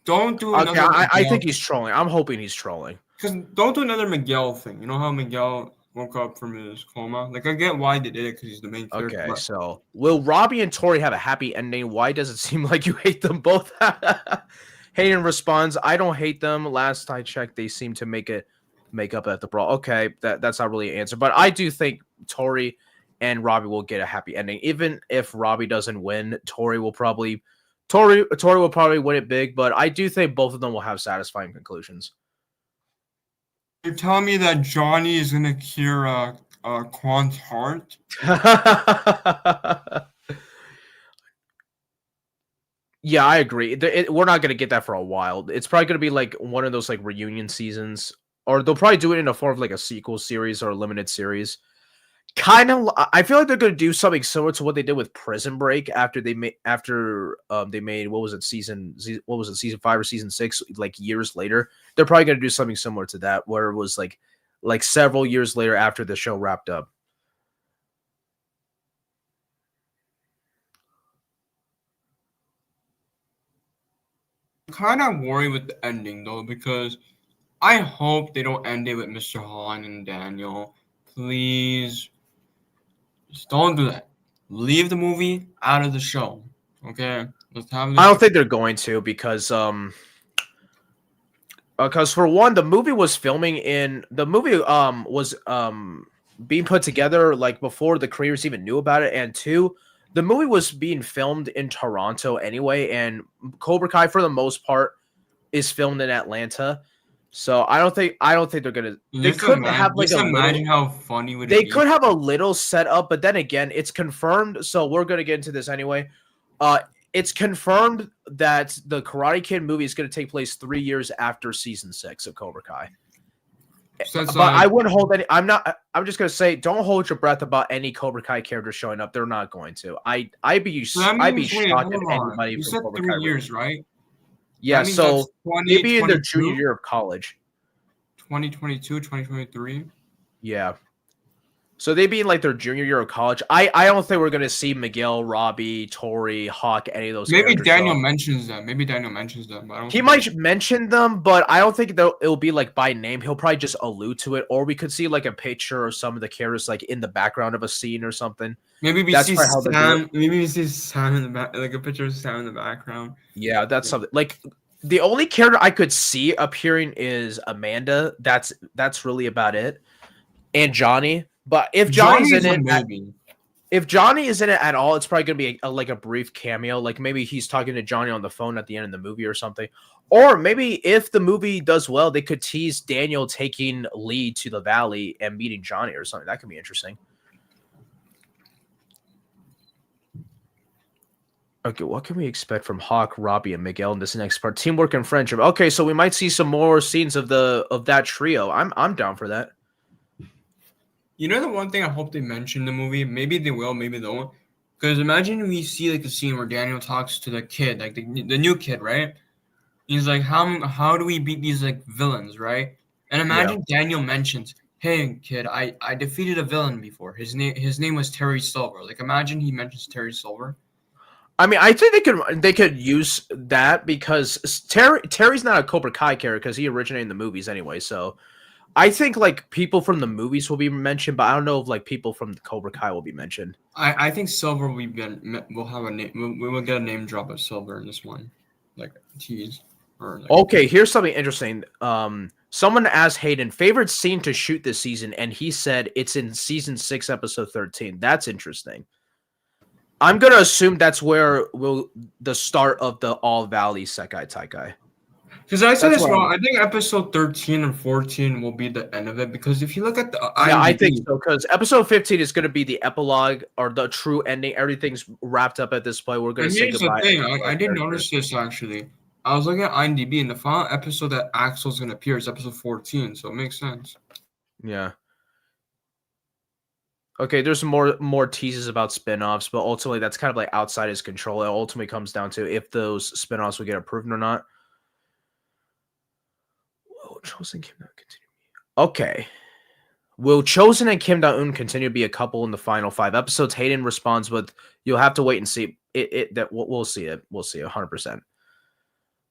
Don't do another. Okay, I think he's trolling. I'm hoping he's trolling. Because don't do another Miguel thing. You know how Miguel woke up from his coma? Like, I get why they did it because he's the main character. Okay, so will Robbie and Tori have a happy ending? Why does it seem like you hate them both? Hayden responds, I don't hate them. Last I checked, they seem to make up at the brawl. Okay, that's not really an answer. But I do think Tori and Robbie will get a happy ending. Even if Robbie doesn't win, Tori will probably win it big, but I do think both of them will have satisfying conclusions. You're telling me that Johnny is gonna cure Kwon's heart? Yeah, I agree. We're not gonna get that for a while. It's probably gonna be like one of those like reunion seasons, or they'll probably do it in a form of like a sequel series or a limited series. Kind of, I feel like they're going to do something similar to what they did with Prison Break after they made what was it season 5 or season 6, like years later. They're probably going to do something similar to that, where it was like several years later after the show wrapped up. I'm kind of worried with the ending though, because I hope they don't end it with Mr. Han and Daniel. Please. Just don't do that. Leave the movie out of the show. Okay? Let's have I don't think they're going to, because for one, the movie was being put together like before the creators even knew about it, and two, the movie was being filmed in Toronto anyway, and Cobra Kai for the most part is filmed in Atlanta. So I don't think they're gonna. They could have like just imagine how funny would they could have a little setup, but then again, it's confirmed. So we're gonna get into this anyway. It's confirmed that the Karate Kid movie is gonna take place 3 years after season 6 of Cobra Kai. So but I wouldn't hold any. I'm just gonna say, don't hold your breath about any Cobra Kai characters showing up. They're not going to. I'd be shocked if anybody. You said 3 years, right? Yeah, so maybe in their junior year of college. 2022, 2023? Yeah. So they'd be in like their junior year of college. I don't think we're going to see Miguel, Robbie, Tori, Hawk, any of those Maybe Daniel mentions them. But he might mention them, but I don't think it'll be like by name. He'll probably just allude to it, or we could see like a picture or some of the characters like in the background of a scene or something. Maybe we see Sam. Maybe we see Sam in the back, like a picture of Sam in the background. Yeah, that's something. Like the only character I could see appearing is Amanda. That's really about it, and Johnny. But if Johnny's in it, if Johnny is in it at all, it's probably gonna be like a brief cameo. Like maybe he's talking to Johnny on the phone at the end of the movie or something. Or maybe if the movie does well, they could tease Daniel taking Lee to the valley and meeting Johnny or something. That could be interesting. Okay, what can we expect from Hawk, Robbie, and Miguel in this next part? Teamwork and friendship. Okay, so we might see some more scenes of that trio. I'm down for that. You know the one thing I hope they mention in the movie? Maybe they will, maybe they won't. Because imagine we see like the scene where Daniel talks to the kid, like the new kid, right? He's like, how do we beat these like villains, right? And imagine Daniel mentions, "Hey kid, I defeated a villain before. His name was Terry Silver." Like imagine he mentions Terry Silver. I mean, I think they could use that because Terry's not a Cobra Kai character because he originated in the movies anyway. So I think like people from the movies will be mentioned, but I don't know if like people from the Cobra Kai will be mentioned. I think Silver will have a name. We will get a name drop of Silver in this one, like tease. Or like, okay, here's something interesting. Someone asked Hayden favorite scene to shoot this season, and he said it's in season 6, episode 13. That's interesting. I'm gonna assume that's where the start of the All Valley Sekai Taikai. Because I said this wrong. I think episode 13 and 14 will be the end of it. Because if you look at the yeah, I think so. Because episode 15 is going to be the epilogue or the true ending. Everything's wrapped up at this point. We're going to say goodbye. Here's the thing. I did notice this actually. I was looking at IMDb, and the final episode that Axel's going to appear is episode 14. So it makes sense. Yeah. Okay, there's more teases about spinoffs, but ultimately that's kind of like outside his control. It ultimately comes down to if those spinoffs will get approved or not. Will Chosen Kim not continue? Okay. Will Chosen and Kim Da-eun continue to be a couple in the final 5 episodes? Hayden responds with, "You'll have to wait and see." We'll see it. We'll see 100%.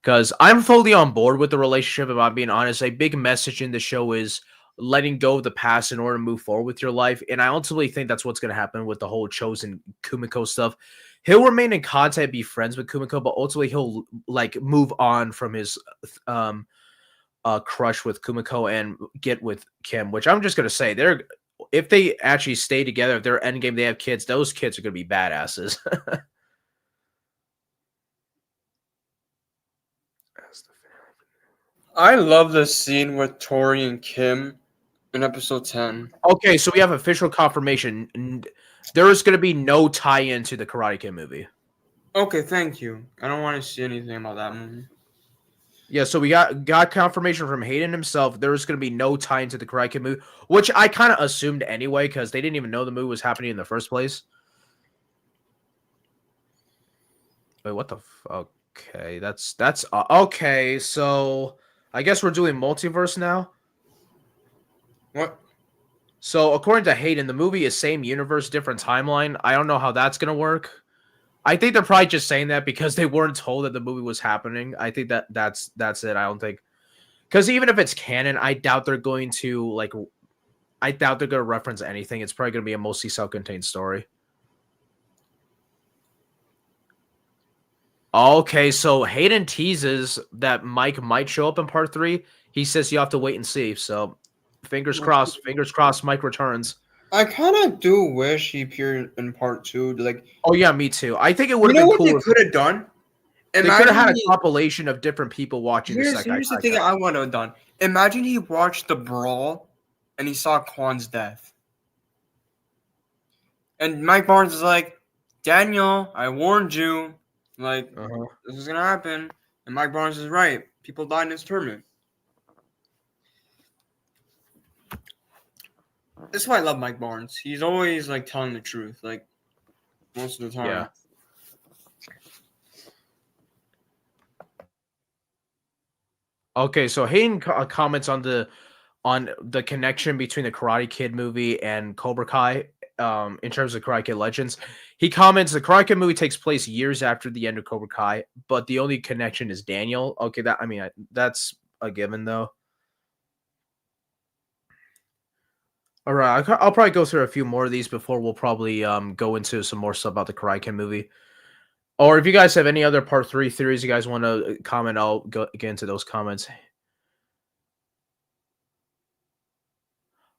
Because I'm fully on board with the relationship. If I'm being honest, a big message in the show is letting go of the past in order to move forward with your life. And I ultimately think that's what's going to happen with the whole Chosen Kumiko stuff. He'll remain in contact, be friends with Kumiko, but ultimately he'll like move on from his crush with Kumiko and get with Kim, which I'm just going to say if they actually stay together, if they're endgame, they have kids, those kids are going to be badasses. I love the scene with Tori and Kim in episode 10. Okay, so we have official confirmation. There is going to be no tie-in to the Karate Kid movie. Okay, thank you. I don't want to see anything about that movie. Yeah, so we got confirmation from Hayden himself. There was going to be no tie-in to the Karate Kid movie, which I kind of assumed anyway because they didn't even know the movie was happening in the first place. Wait, what the? Okay, that's okay. So I guess we're doing multiverse now. What? So according to Hayden, the movie is same universe, different timeline. I don't know how that's gonna work. I think they're probably just saying that because they weren't told that the movie was happening. I think that's it. I don't think because even if it's canon, I doubt they're going to I doubt they're gonna reference anything. It's probably gonna be a mostly self-contained story. Okay, so Hayden teases that Mike might show up in part 3. He says you have to wait and see. So fingers crossed. Fingers crossed. Mike returns. I kind of do wish he appeared in part 2. Like, oh yeah, me too. I think it would have been cool. They could have done. They could have had a compilation of different people watching. Here's the thing I want to have done. Imagine he watched the brawl, and he saw Kwon's death, and Mike Barnes is like, "Daniel, I warned you. Like, this is gonna happen." And Mike Barnes is right. People died in this tournament. That's why I love Mike Barnes. He's always like telling the truth, like most of the time. Yeah. Okay, so Hayden comments on the connection between the Karate Kid movie and Cobra Kai in terms of Karate Kid Legends. He comments the Karate Kid movie takes place years after the end of Cobra Kai, but the only connection is Daniel. Okay, that's a given though. All right, I'll probably go through a few more of these before we'll probably go into some more stuff about the Karate Kid movie. Or if you guys have any other part 3 theories you guys want to comment, I'll get into those comments.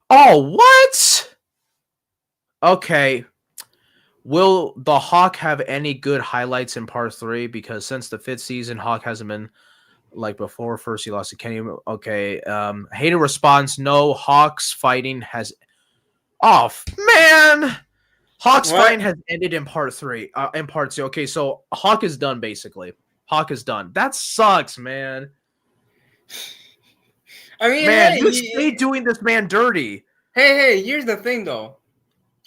Oh, what? Okay. Will the Hawk have any good highlights in part 3? Because since the 5th season, Hawk hasn't been like before. First, he lost to Kenny. Okay. Hayden responds, no, Hawk's fighting has. Oh, man. Hawk's fighting has ended in part 3. In part 2. Okay, so Hawk is done, basically. Hawk is done. That sucks, man. I mean, man, you stay doing this man dirty. Hey, here's the thing, though.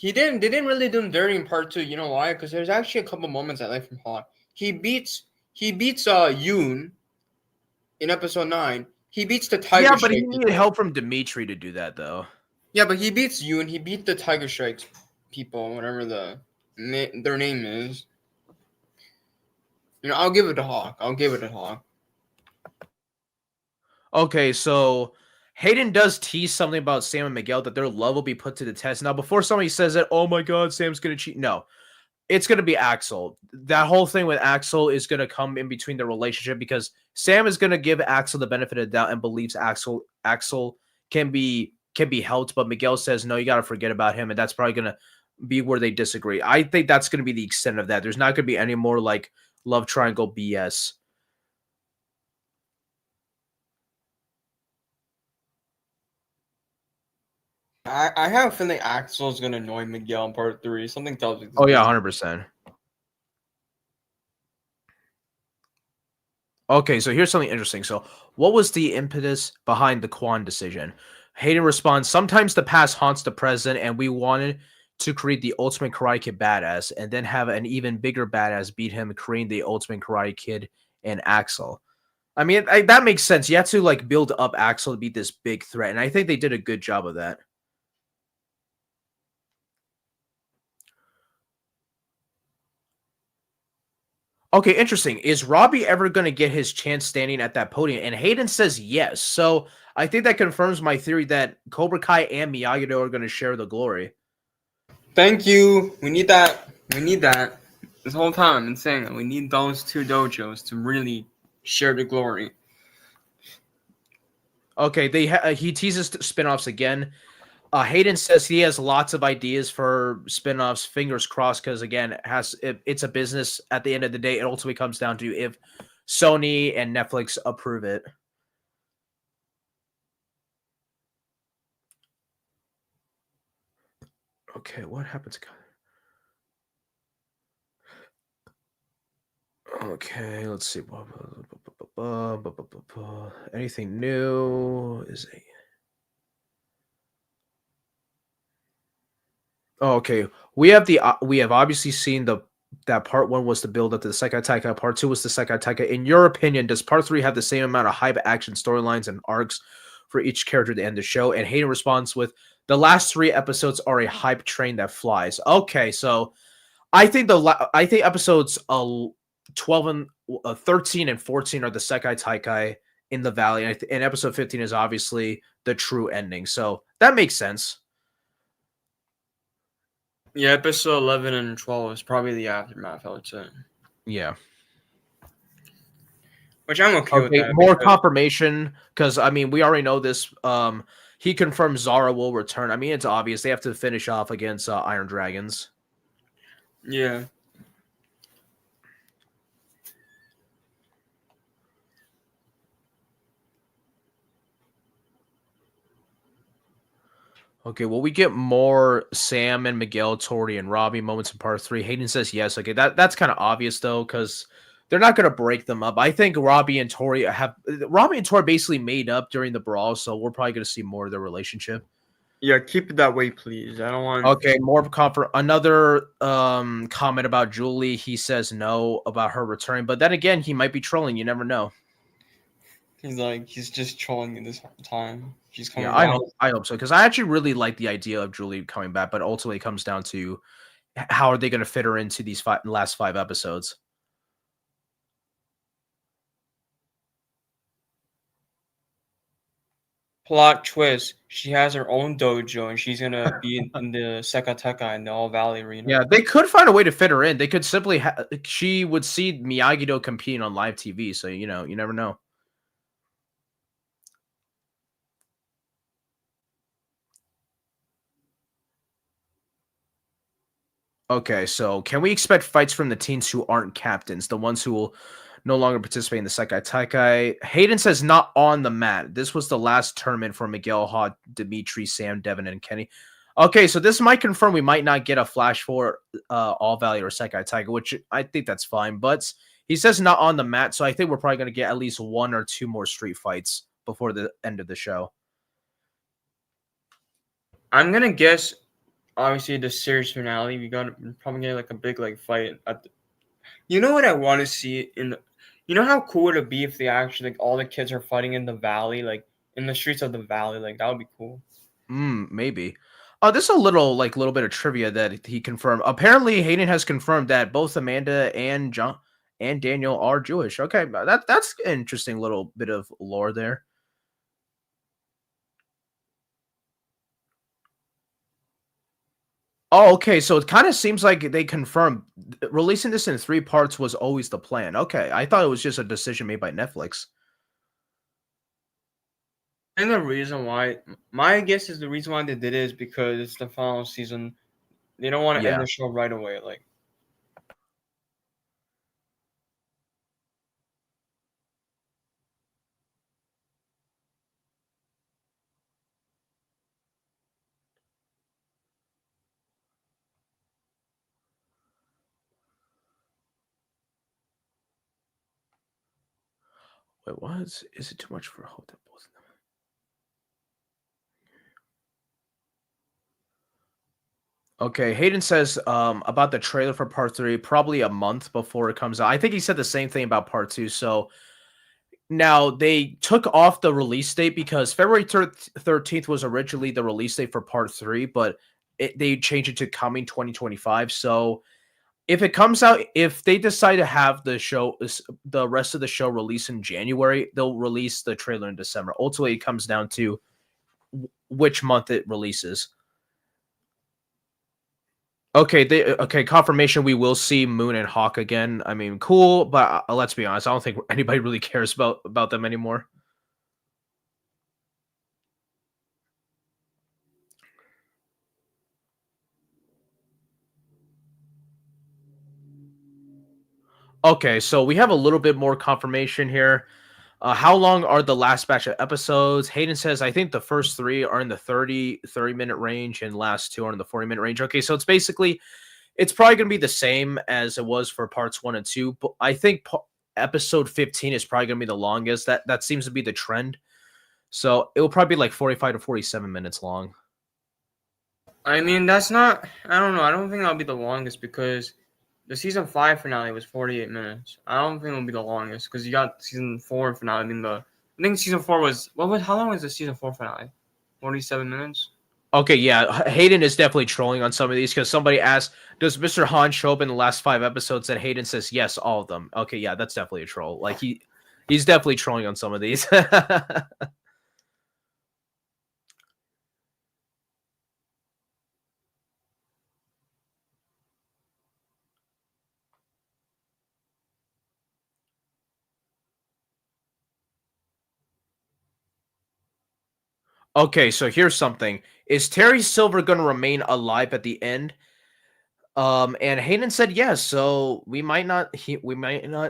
They didn't really do him dirty in part 2. You know why? Because there's actually a couple moments I like from Hawk. He beats Yoon in episode 9. He beats the Tiger Strike. Yeah, but he needed help from Dimitri to do that, though. Yeah, but he beats Yoon. He beat the Tiger Strikes people, whatever their name is. You know, I'll give it to Hawk. Okay, so Hayden does tease something about Sam and Miguel that their love will be put to the test. Now, before somebody says that, oh my God, Sam's going to cheat. No, it's going to be Axel. That whole thing with Axel is going to come in between the relationship because Sam is going to give Axel the benefit of the doubt and believes Axel can be helped, but Miguel says, no, you got to forget about him. And that's probably going to be where they disagree. I think that's going to be the extent of that. There's not going to be any more like love triangle BS. I have a feeling Axel's gonna annoy Miguel in part 3. Something tells me. Oh yeah, 100%. Okay, so here's something interesting. So, what was the impetus behind the Kwon decision? Hayden responds, sometimes the past haunts the present, and we wanted to create the ultimate Karate Kid badass, and then have an even bigger badass beat him, creating the ultimate Karate Kid and Axel. I mean, that makes sense. You have to like build up Axel to be this big threat, and I think they did a good job of that. Okay, interesting. Is Robbie ever going to get his chance standing at that podium? And Hayden says yes. So I think that confirms my theory that Cobra Kai and Miyagi-Do are going to share the glory. Thank you. We need that. This whole time I've been saying that we need those two dojos to really share the glory. Okay, he teases spinoffs again. Hayden says he has lots of ideas for spinoffs. Fingers crossed, because again, it's a business. At the end of the day, it ultimately comes down to if Sony and Netflix approve it. Okay, what happens? Okay, let's see. Anything new? Oh, okay. We have obviously seen that part 1 was the build up to the Sekai Taika. Part 2 was the Sekai Taika. In your opinion, does part 3 have the same amount of hype action storylines and arcs for each character to end the show? And Hayden responds with, the last 3 episodes are a hype train that flies. Okay, so I think episodes 12 and 13 and 14 are the Sekai Taikai in the Valley, and episode 15 is obviously the true ending. So that makes sense. Yeah, episode 11 and 12 is probably the aftermath, I would say. Yeah. Which I'm okay with that. More confirmation, because, I mean, we already know this. He confirmed Zara will return. I mean, it's obvious. They have to finish off against Iron Dragons. Yeah. Okay, well, we get more Sam and Miguel, Tori, and Robbie moments in part 3. Hayden says yes. Okay, that's kind of obvious, though, because they're not going to break them up. I think Robbie and Tori basically made up during the brawl, so we're probably going to see more of their relationship. Yeah, keep it that way, please. I don't want. Okay, more comfort. Another comment about Julie. He says no about her returning, but then again, he might be trolling. You never know. He's just trolling in this whole time. She's coming back. back. I hope so, because I actually really like the idea of Julie coming back, but ultimately it comes down to how are they going to fit her into these last 5 episodes. Plot twist: she has her own dojo, and she's gonna be in the Sekateka in the All Valley Arena. Yeah, they could find a way to fit her in. They could simply she would see Miyagi-Do competing on live TV, so you never know. Okay, so can we expect fights from the teens who aren't captains, the ones who will no longer participate in the Sekai Taikai? Hayden says not on the mat. This was the last tournament for Miguel, Ha, Dimitri, Sam, Devin, and Kenny. Okay, so this might confirm we might not get a Flash for All Valley or Sekai Taiga, which I think that's fine. But he says not on the mat, so I think we're probably going to get at least 1 or 2 more street fights before the end of the show. I'm going to guess, obviously, the series finale. We got probably get like a big like fight at the... You know what I want to see in the... You know how cool would it be if they actually, like, all the kids are fighting in the valley, like, in the streets of the valley? Like, that would be cool. Maybe. This is a little bit of trivia that he confirmed. Apparently, Hayden has confirmed that both Amanda and John and Daniel are Jewish. Okay, that's an interesting little bit of lore there. Oh, okay. So it kind of seems like they confirmed releasing this in 3 parts was always the plan. Okay, I thought it was just a decision made by Netflix. And the reason why, my guess is the reason why they did it is because it's the final season. They don't want to end the show right away. Like, wait, what? Is it too much for both of them? Okay, Hayden says about the trailer for part 3, probably a month before it comes out. I think he said the same thing about part 2. So now they took off the release date because February 13th was originally the release date for part 3, but they changed it to coming 2025. So if it comes out, if they decide to have the rest of the show release in January, they'll release the trailer in December. Ultimately, it comes down to which month it releases. Okay, confirmation we will see Moon and Hawk again. I mean, cool, but let's be honest, I don't think anybody really cares about them anymore. Okay, so we have a little bit more confirmation here. How long are the last batch of episodes? Hayden says, I think the first 3 are in the 30-minute range and last 2 are in the 40-minute range. Okay, so it's basically, it's probably going to be the same as it was for parts 1 and 2, but I think episode 15 is probably going to be the longest. That seems to be the trend. So it will probably be like 45 to 47 minutes long. I mean, that's not, I don't know. I don't think that'll be the longest because the season 5 finale was 48 minutes. I don't think it'll be the longest because you got season 4 finale. I think season 4 was, how long was the season 4 finale? 47 minutes? Okay, yeah. Hayden is definitely trolling on some of these because somebody asked, does Mr. Han show up in the last 5 episodes? And Hayden says, yes, all of them. Okay, yeah, that's definitely a troll. Like, he's definitely trolling on some of these. Okay, so here's something. Is Terry Silver going to remain alive at the end? And Hayden said yes, so we might not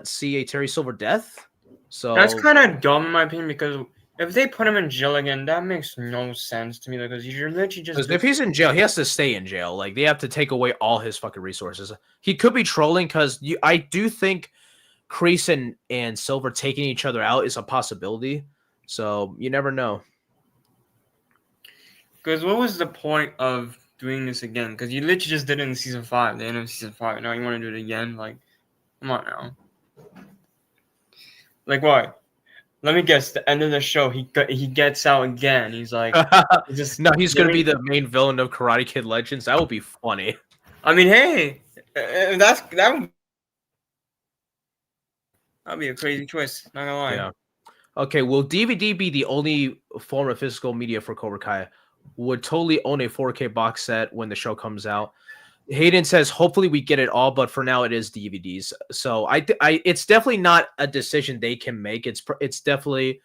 see a Terry Silver death. So that's kind of dumb in my opinion because if they put him in jail again, that makes no sense to me because you're literally just... If he's in jail, he has to stay in jail. Like, they have to take away all his fucking resources. He could be trolling because I do think Kreese and Silver taking each other out is a possibility. So you never know. Because what was the point of doing this again? Because you literally just did it in season 5, the end of season 5. Now you want to do it again? Like, come on now. Like what? Let me guess. The end of the show, he gets out again. He's like, he's gonna be the main villain of Karate Kid Legends. That would be funny. I mean, hey, that'd be a crazy twist. Not gonna lie. Yeah. Okay. Will DVD be the only form of physical media for Cobra Kai? Would totally own a 4K box set when the show comes out. Hayden says, hopefully we get it all, but for now it is DVDs. So it's definitely not a decision they can make. It's definitely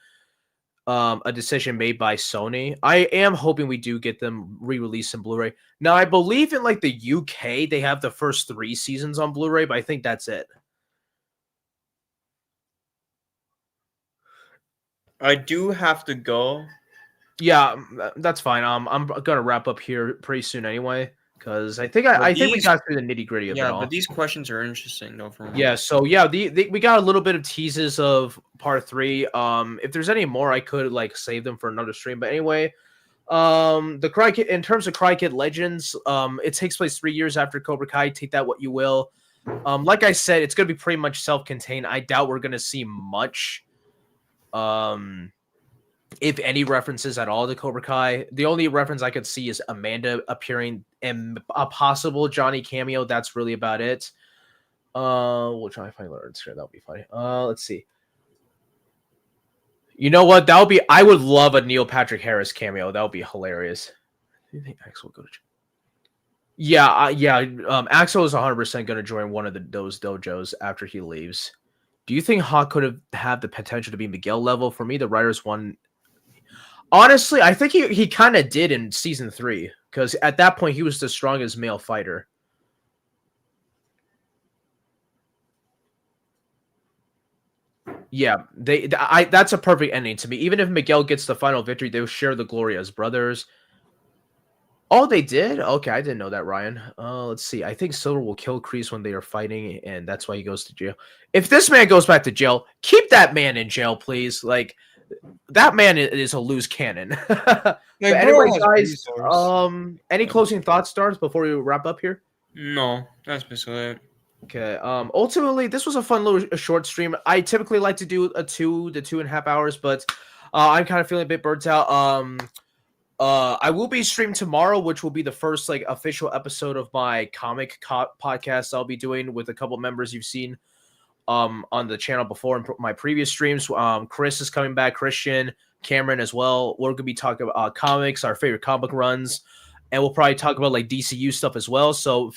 a decision made by Sony. I am hoping we do get them re-released in Blu-ray. Now, I believe in like the UK, they have the first 3 seasons on Blu-ray, but I think that's it. I do have to go. Yeah, that's fine. I'm gonna wrap up here pretty soon anyway, because I think we got through the nitty gritty of it all. Yeah, but these questions are interesting though. For me. Yeah, so yeah, we got a little bit of teases of part 3. If there's any more, I could like save them for another stream. But anyway, the Cry Kid, in terms of Cry Kid Legends, it takes place 3 years after Cobra Kai. Take that what you will. Like I said, it's gonna be pretty much self-contained. I doubt we're gonna see much. If any references at all to Cobra Kai. The only reference I could see is Amanda appearing in a possible Johnny cameo. That's really about it. We'll try to find her Instagram. That'll be funny. Let's see. You know what? I would love a Neil Patrick Harris cameo. That would be hilarious. Do you think Axel will go to jail? Yeah. Axel is 100% going to join one of those dojos after he leaves. Do you think Hawk could have the potential to be Miguel level? For me, the writers one. Honestly, I think he kind of did in season 3, because at that point he was the strongest male fighter. Yeah, that's a perfect ending to me. Even if Miguel gets the final victory, they'll share the glory as brothers. Oh, they did? Okay, I didn't know that, Ryan. Let's see. I think Silver will kill Kreese when they are fighting, and that's why he goes to jail. If this man goes back to jail, keep that man in jail, please. Like, that man is a loose cannon. But anyway, guys, any closing thoughts, Stars, before we wrap up here? No, that's basically it. Okay. Ultimately, this was a fun little short stream. I typically like to do a 2 to 2.5 hours, but I'm kind of feeling a bit burnt out. I will be streaming tomorrow, which will be the first like official episode of my comic podcast I'll be doing with a couple members you've seen on the channel before in my previous streams. Chris is coming back, Christian, Cameron as well. We're gonna be talking about comics, our favorite comic runs, and we'll probably talk about like DCU stuff as well. So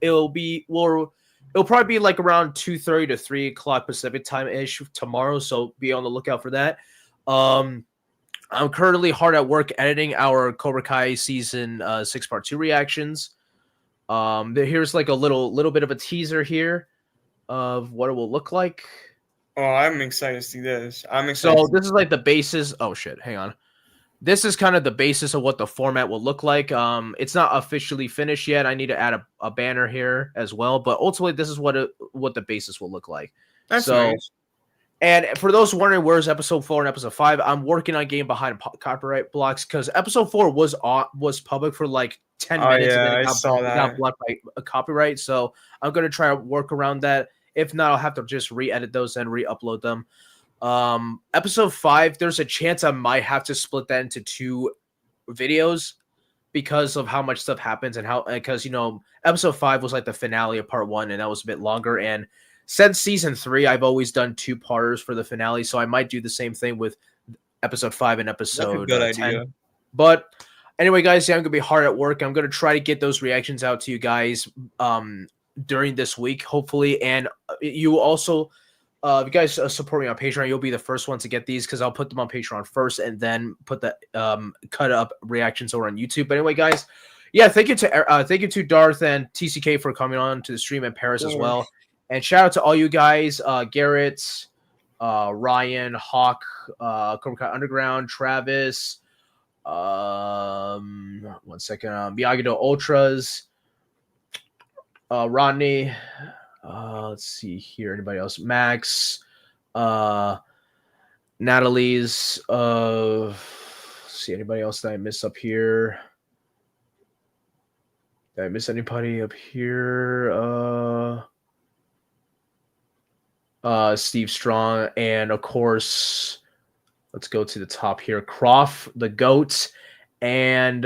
it'll probably be like around 2:30 to 3 o'clock Pacific time ish tomorrow. So be on the lookout for that. I'm currently hard at work editing our Cobra Kai season 6 part 2 reactions. Here's like a little bit of a teaser here of what it will look like. Oh, I'm excited to see this. So this is like the basis. Oh shit, hang on. This is kind of the basis of what the format will look like. It's not officially finished yet. I need to add a banner here as well, but ultimately this is what the basis will look like. That's nice. And for those wondering where's episode 4 and episode 5, I'm working on getting behind copyright blocks because episode 4 was public for like 10 minutes and then it got blocked by a copyright. So I'm gonna try to work around that. If not, I'll have to just re-edit those and re-upload them. Episode 5, there's a chance I might have to split that into 2 videos because of how much stuff happens and because episode 5 was like the finale of part 1 and that was a bit longer. And since season 3, I've always done 2-parters for the finale, so I might do the same thing with episode 5 and episode 10. Idea. But anyway, guys, I'm gonna be hard at work. I'm gonna try to get those reactions out to you guys during this week, hopefully. And you also, if you guys support me on Patreon, you'll be the first one to get these because I'll put them on Patreon first and then put the cut up reactions over on YouTube. But anyway, guys, yeah, thank you to Darth and TCK for coming on to the stream, and Paris as well. And shout out to all you guys, Garrett, Ryan, Hawk, Cobra Kai Underground, Travis, 1 second, Miyagi-Do Ultras, Rodney, let's see here, anybody else? Max, Natalie's, let's see, anybody else that I missed up here? Did I miss anybody up here? Steve Strong, and of course, let's go to the top here. Croft, the GOAT, and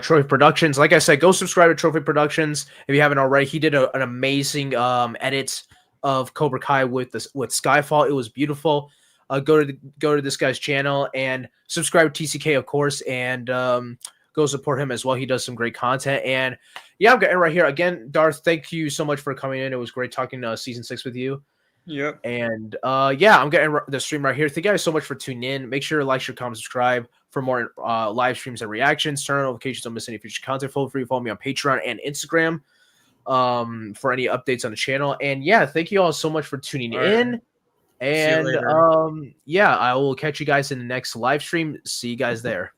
Trophy Productions. Like I said, go subscribe to Trophy Productions if you haven't already. He did an amazing edit of Cobra Kai with Skyfall. It was beautiful. Go to this guy's channel and subscribe to TCK, of course, and go support him as well. He does some great content. And yeah, I'm getting right here again. Darth, thank you so much for coming in. It was great talking season 6 with you. Yep. And yeah, I'm getting the stream right here. Thank you guys so much for tuning in. Make sure to like, share, comment, subscribe for more live streams and reactions. Turn on notifications, don't miss any future content. Feel free to follow me on Patreon and Instagram for any updates on the channel. And yeah, thank you all so much for tuning in. And yeah, I will catch you guys in the next live stream. See you guys there.